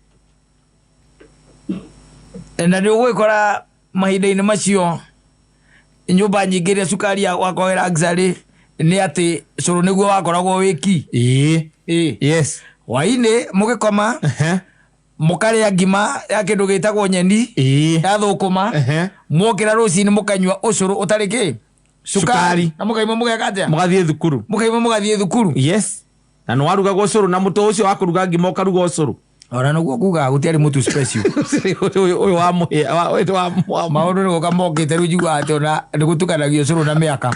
na nĩ ũgwĩkora mahinda-inĩ macio nyũmba nyingĩ iria cukari wakorwo wĩ luxury nĩ atĩ cũrũ nĩguo wakoragwo wĩki yes hwainĩ mũgĩkoma mũkarĩa ngima ya kĩndũ gĩtagwo nyeni ya thũkũma mwokĩra rũcinĩ mũkanyua ũcũrũ ũtarĩ kĩ cukari na mũkaima mũgeka atĩa mũgathiĩ thukuru yes na nĩ warugagwo ũcũrũ na mũtũ ũcio wa kũruga ngima ũkaruga ũcũrũ ona nĩguo kugaga gũtiarĩ mũtu special ũyũ wa maũndũ nĩ gũka mokĩte rĩu njiguaga atĩ ona nĩ gũtukanagio ũcũrũ na mĩaka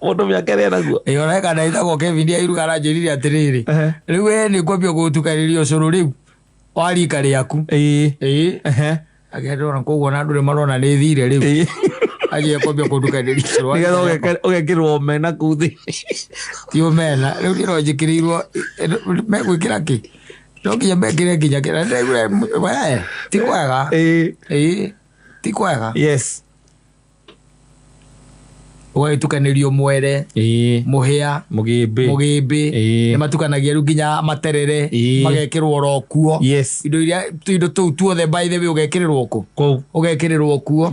mũndũ mĩaka ĩrĩa naguo ona kana ĩtagwo Kevin airuga aranjĩrire atĩrĩrĩ rĩu we nĩ kwambia gũtukanĩria ũcũrũ rĩu wa rika rĩaku agĩndona koguo ona andũ nĩ marona nĩ thire rĩu ajĩa kwambia gũtukanĩria ũcũrũ nĩgetha ũgekĩrwo omena kũu thĩ ti omena rĩu nĩro njĩkĩrĩirwo megwĩkĩra kĩ no nginya mekĩre nginya kĩra ti kwega yes ũgagĩtukanĩrio mwere mũhĩa mũgĩmbĩ nĩ matukanagia rĩu nginya materere magekĩrwo oro kuo indo tũu tuothe by the way ũgekĩrĩrwo kuo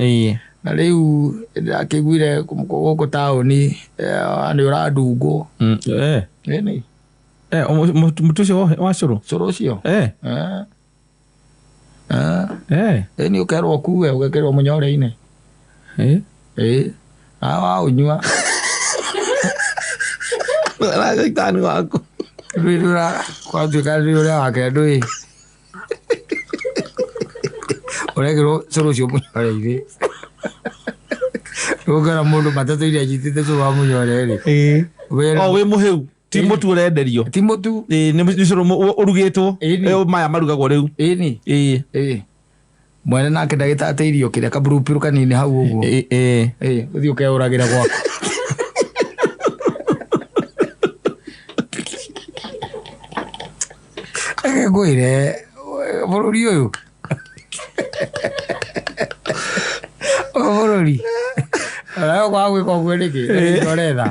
na rĩu ndakĩiguire gũkũ taũni nĩ ũrandungwo mũtu ũcio wa cũrũ ũcio nĩ ũkerwo kuwe ũgekĩrwo mũnyore-inĩ waũnyua ragĩtani waku kwatuĩka ũrĩa wake ndũĩ ũrekĩrwo cũrũ ũcio mũnyore-inĩ ũgũkora mũndũ matatũ iria nyitĩte cũrũ wa mũnyore-rĩ wĩ mũhĩu ti mũtu ũrenderio ti mũtu nĩ cũrũ ũrugĩtwo maya marugagwo rĩu mwene nake ndagĩtate irio kĩrĩa kaburupiru kanini hau ũguo ũthiĩ ũkeũragĩra gwaku ngwĩre bũrũri ũyũ bũrũri kwa gwĩka ũguo nĩkĩ ũretha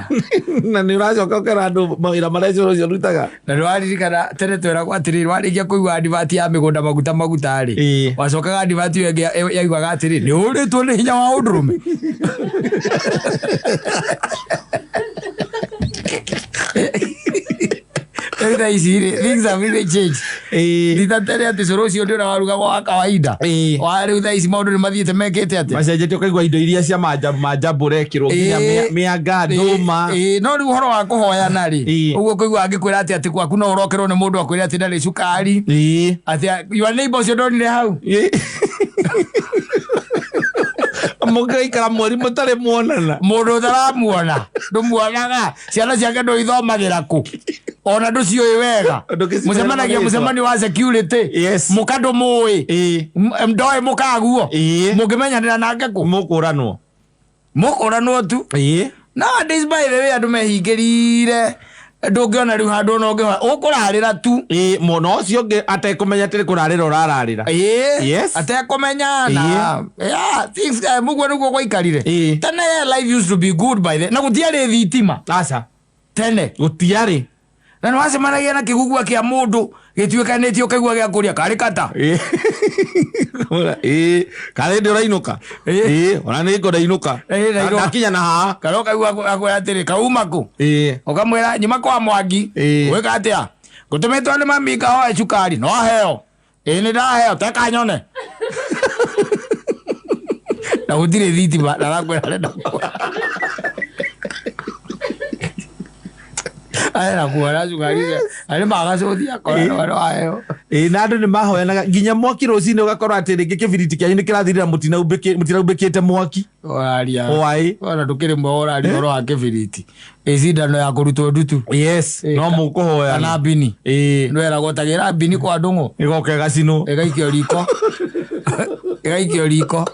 na nĩ ũracoka ũkera andũ mawĩra marĩa cũrũ ũcio rutaga na nĩ waririkana tene tweragwo atĩrĩrĩ warĩkia kũigua adivati ya mĩgũnda maguta-rĩ wacokaga adivati ĩyo ĩngĩ yaugaga atĩrĩrĩ nĩ ũrĩtwo nĩ hinya wa ũndũrũme Rita ici things have really changed. Rita tene ati coro cio ndio waruga gwa kawaida. Wa riu tha ici maundu ni mathiete mekete ati. Macenjetie ukaigua indo iria cia majabu rekirwo nginya mĩanga ndũma. No riu horo wa kuhoya na ri. Uguo kuigua angikwira ati kwaku no urokerwo ni mundu akwira ati ndari cukari. Ati your neighbor cio ndonire hau. Mugaikara mweri mutari muonana. Mundu utaramuona ndumuonaga ciana ciake ndo ithomagira ku ona nduciui wega mucemanagia mucemani wa security mukando mui ndoe mukaguo mungimenyanira nake ku mukuranwo tu nowadays by the way andu mehingirire ndungiona riu handu no ngiha ukurarira tu muno ucio ngi atekumenya tiri kurarira urararira atekumenya na things mugwe niguo gwaikarire tene life used to be good by the na gutiari thitima aca tene gutiari na no acemanagia na kigugua kia mundu gituikanĩtie ũkaigua gĩa kũrĩa karĩ kata karĩ ndĩ ũrainuka ona nĩ ngo ndainuka ndakinya na haa karĩ ũkaigua akwĩra atĩrĩ kauma kũ ũkamwĩra nyuma kwa Mwangi gwĩka atĩa ngũtũmĩtwo nĩ mami kahoe cukari no heo nĩ ndaheo teka nyone na gũtirĩ thitima ndarakwĩra arenda na kuona cukari ari magacothia korano wao na andu ni mahoyanaga nginya mwaki rucini ugakorwo ati ringi kibiriti kyanyu nikirathirira mutinaumbikite mwaki oraria ona tukiri mwaorari oro wa kibiriti icindano ya kurutwo ndutu no mukuhoya na bini no era gotagira bini kwa ndungu igoke gacino igaikio riko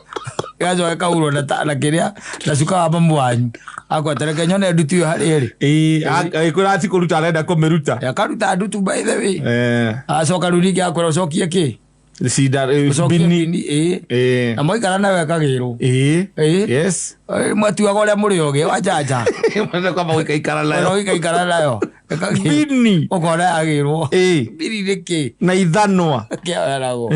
gazo kauro na kiria na cuka wa mwanyu akwatereke nyone ndutu yo hari agikura ati kuruta arenda kumiruta akaruta ndutu by the way acoka rurigi akora cokie ki cida bini na moikara nawe akagirwo yes mwatu agore muri oge wajaja mwana kwa moikaikara nayo bini ukora agirwo bini riki na ithanwa kiarago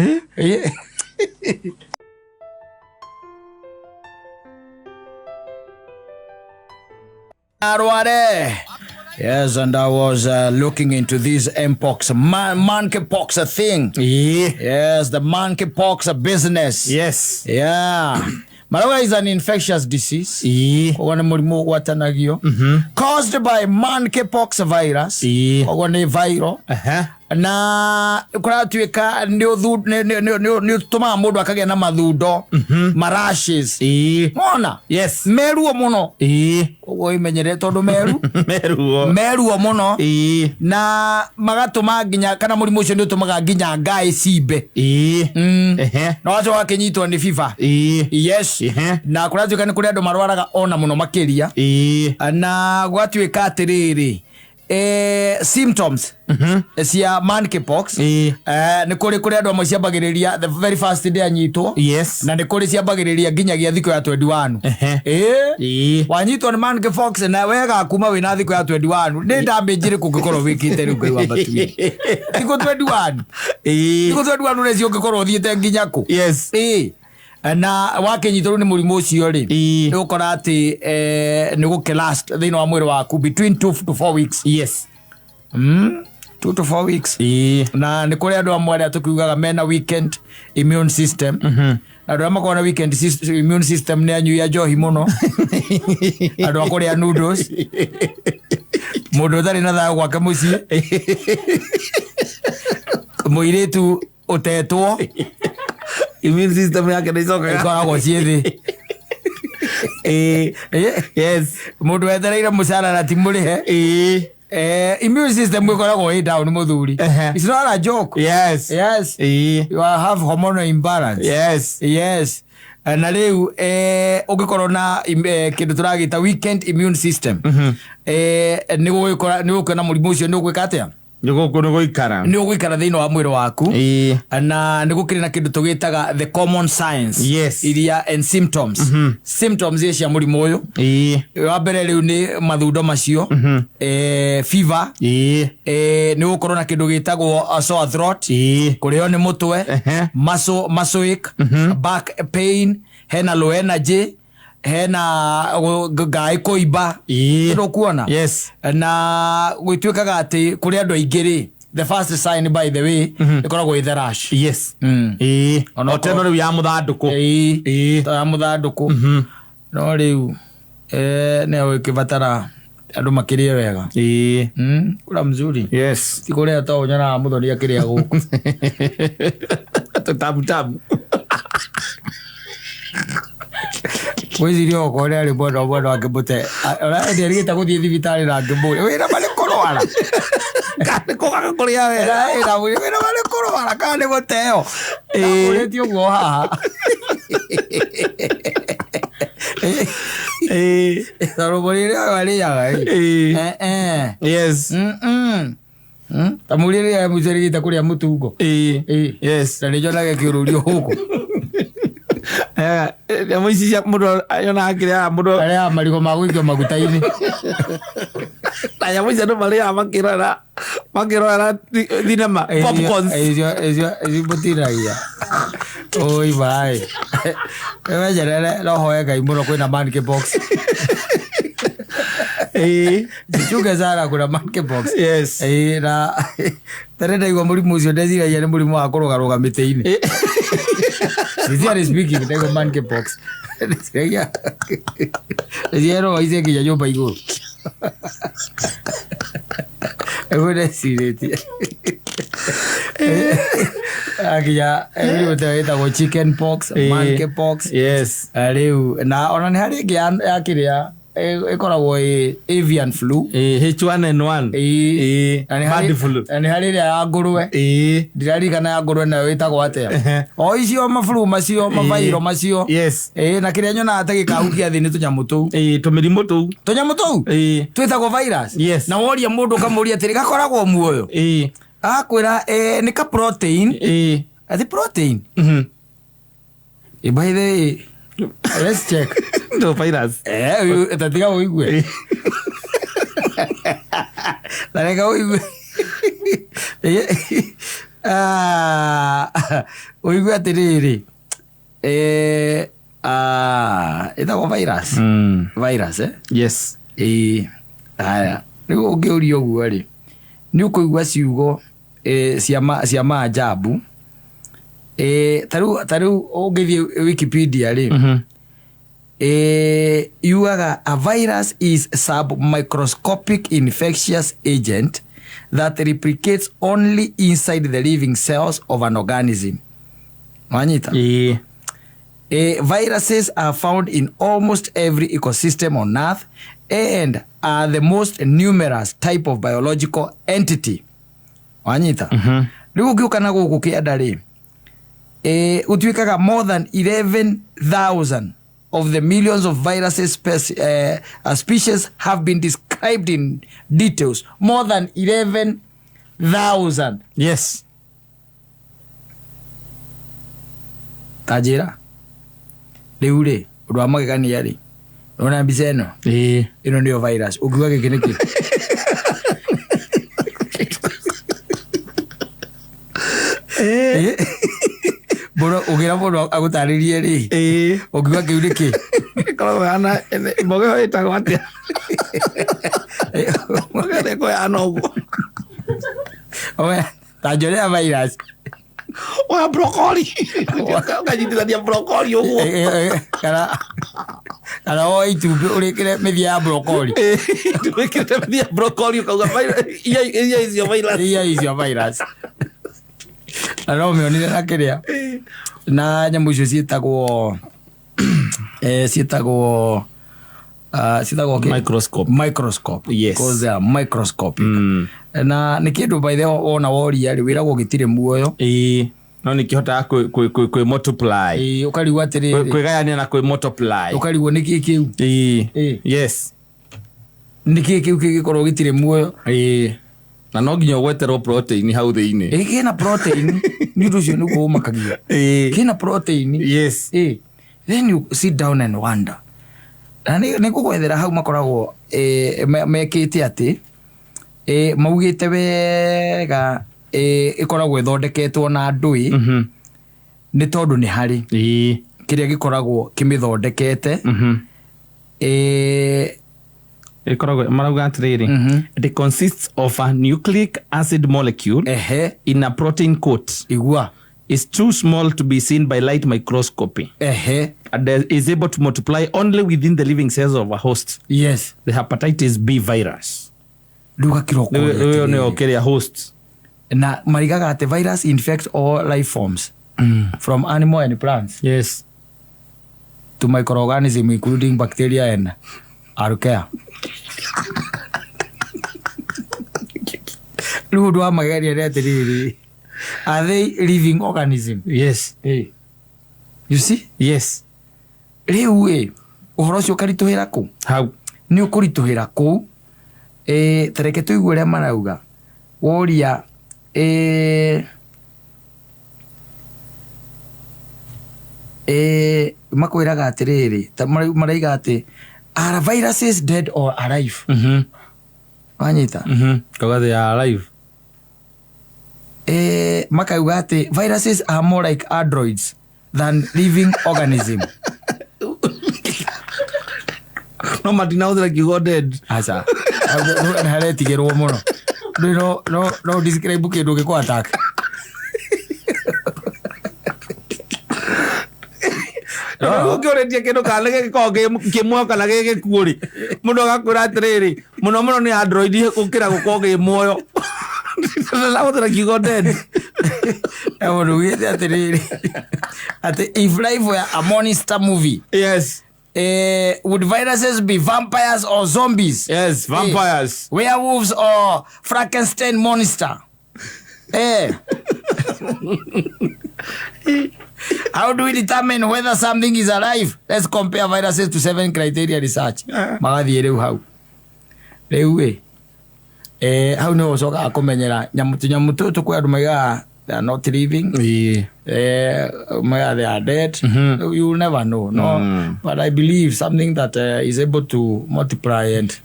Yes, and I was looking into this mpox, monkeypox thing. Yes, the monkeypox business. Yes. Yeah. Malaria is an infectious disease. Caused by monkeypox virus. Viral. Na kuratuika ndio tuma mundu akagia na mathundo marashes mona meruo muno ogo imenyere tondu meruo muno na magatuma nginya kana murimu ucio ndio tumaga nginya ngai cibe no wacho wakinyitwo ni fever yes na kuratuika ni kuri andu marwaraga ona muno makiria na gwatuika atiriri symptoms cia monkeypox ni kuri andu amwe ciambagiriria the very first day anyitwo na ni kuri ciambagiriria nginyagia thiko ya 21 wanyitwo ni monkeypox na wega kuma wina thiko ya 21 ni ndambinjire kungikorwo wikite riu ngai wa batu thiko 21 nezi ungikorwo thiete nginya ku na wakinyitwo ni murimu ucio ri ni gukora ati ni gukilast thini wa mwiri waku between 2 to 4 weeks 2 to 4 weeks na ni kuri andu amwe aria tukiugaga mena weekend immune system andu amwe kona weekend immune system ni anyuia njohi muno andu akuria noodles mundu thari na thayo gwake mucii muiritu utetwo immune system yake naicoka ikoragwo cithi yes mundu wetereire mucara na timurihe immune system ikoragwo i down muthuri it's not a joke yes you have hormonal imbalance yes na riu ugikorwo na kindu turagita weekend immune system ni gukora murimu ucio ni gwika atia ni gukara thini wa mwiri waku na ni gukiri na kindu tugitaga the common signs iria and symptoms symptoms cia murimu uyu wa mbere riu ni mathundo macio fever ni gukorwo na kindu gitagwo sore throat kurio ni mutwe muscle ache back pain hena low energy hena ngai kuimba ndo kuona yes na gwituikaga ati kuri andu aingiri the first sign by the way ikoragwo the rush yes oteno riu ya muthanduku ya muthanduku no riu ne ukibatara andu makirie wega kula mzuri yes tikuria to nyona muthoni akiria guku tabu Wizirio ko ri bono akibute ora ndi rigita guthie thibitari na ngibure wira bale korwara kane ko gakuria wera ira wira bale korwara kane guteo uri ti ugo haha saro bori wali ya yes tamuri ya muzerigita kuria mutungo yes na nijo nage kiururio huko ya muisha mudo ayona akiria mudo aria marigo magwikio magutaini na ya muisha no maria makirora dinama popcorns ezio botiraia oi vai ewe jerele lo hoya kai mudo kwina manke box Dichuga zara kuna manke box yes na tarenda igwa muri mucio ndezira ya ni muri mu akorogaroga miteini Zizia speaking ndego manke box ya zero ize kija nyumba iguru Ewe sireti akija ewe utaita go chicken pox manke pox yes ariu na ona ni hari ya kiria ikoragwo avian flu H1N1 bad flu ani hari ya ngurwe ndirarikana ya ngurwe na witagwo atia o icio maflu macio mavairo macio yes na kiria nyona atagikahu kia thini tunyamu tuu tumirimu tuu twitagwo virus yes na woria mundu kamuria atiri gakoragwo muoyo akwira ni ka protein ati protein by the let's check no virus tatiga uigwe tarega uigwe uigwe atiriri itago virus yes haya nigo ungiurio guo ri ni ukuigwa ciugo cia maajabu taru ungithie Wikipedia ri yuaga a virus is submicroscopic infectious agent that replicates only inside the living cells of an organism. Wanyita? Viruses are found in almost every ecosystem on Earth and are the most numerous type of biological entity. Wanyita? Riu ukiukana guku kianda ri utuikaga more than 11,000 of the millions of viruses species have been described in details. More than 11,000. Yes. Tajira. Leure. Udwa magegania ri. Una mbica ino. Ino ndio virus. Ukiwa gikiniki. Boro ugira boro agutaririe ri ukiwa kiuriki korwo ana mboge hoita gwatia mboge ko ya no owe tajore ya virus wa broccoli ngajitithania broccoli uguo kana oi tu urikire mithia ya broccoli urikire mithia ya broccoli ukauga iya izio virus Ano meonire na kiria na nyamu icio cietagwo microscope yes because they are microscopic na ni kindu by the ona woria ri wiragwo gitire muoyo no ni kihota kwi multiply ukariwa atiri kwigayania na kwi multiply ukariwo ni kikiu yes ni kikiu gikorwo gitire muoyo na no nginya gweterwo protein hau thiini kina protein ni rucio ni kumakagia kina protein yes then you sit down and wonder na ni kugwethera hau makoragwo mekite ati maugite wega ikoragwo ithondeketwo na ndui ni tondu ni hari kiria gikoragwo kimithondekete It consists of a nucleic acid molecule in a protein coat. Is too small to be seen by light microscopy. And is able to multiply only within the living cells of a host. Yes. The hepatitis B virus. A host. Na marigaga ate virus infects all life forms. From animal and plants. Yes. To microorganisms including bacteria and archaea. Are they living organisms? Yes. Hey. You see? Yes. Riu uhoro cio karituhira ku. How? Ni ukurituhira ku. Tereke tuigue uria marauga. Woria makwiraga atiriri maraiga ati are viruses dead or alive? Wanyita? Kauga they are alive. Makauga ati viruses are more like androids than living organism. No matina uthira kiugo dead. Acha. Nharetigerwo muno. No describe kindu giko attack. Ukioretie kindu kana gikorwo kimwe kana gigikuuri mundu agakwira atiriri muno ni android ukira gukorwo gi muoyo. Uthira kiugo dead. If life were a monster movie, yes, would viruses be vampires or zombies? Yes, vampires. Werewolves or Frankenstein monster? How do we determine whether something is alive? Let's compare viruses to 7 criteria research. Magathie riu hau. Riu hau ni ucoka akumenyera nyamu tutu kwa andu maiga they are not living. They are dead. You will never know. No, but I believe something that is able to multiply and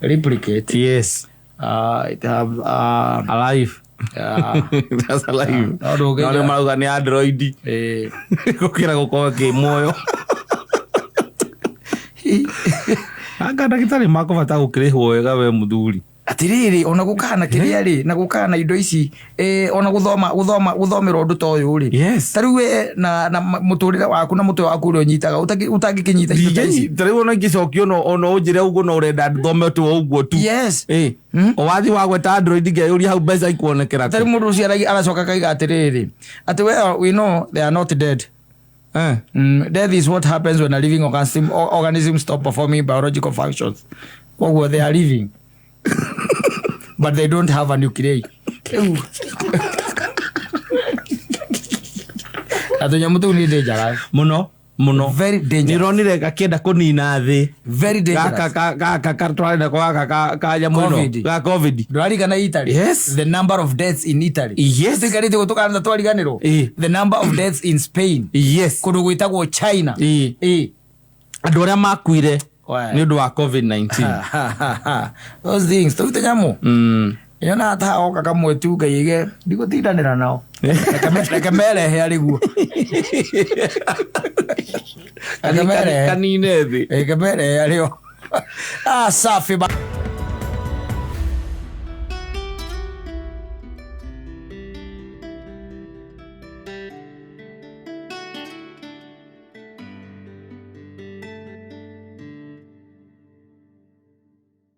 replicate. Yes. It have alive. That's alive. No maruga ni android. Gukira gukorwo ki muoyo. Anga ndagitari makobata gukirihwo wega we muthuri. Atiriri ona gukana kiria ri na gukana indo ici ona guthomera undu to uyu ri. Yes. Tariu we na muturire waku na mutwe waku uri unyitaga utangikinyita indo ici. Tariu ona ngicokio no unjire uguo no urenda thome tu uguo tu. Yes. Owathi wagweta android ge uri hau mbeca ikuonekera. Tariu mundu ucio aracoka kaiga atiriri ati we know they are not dead. Death is what happens when a living organism stop performing biological functions. Well, they are living. But they don't have a nuclei. Atonya mutu ni dangerous. Muno. Very dangerous. Nironire gakienda kunina thi. Very dangerous. Ka twarenda kwa ka jamuno. Ka COVID. Ndwarigana Italy. Yes. The number of deaths in Italy. Yes. Tikarite gutukana twariganiro. The number of deaths in Spain. Yes. Kundu gwitagwo China. Andu aria makuire ni undu wa COVID-19. Those things turute nyamu. Yona hata oka kamwe tu gaige ndigutindanira nao. Kamere he ariguo. Kamere kanine thi. Kamere he ario. Safi ba.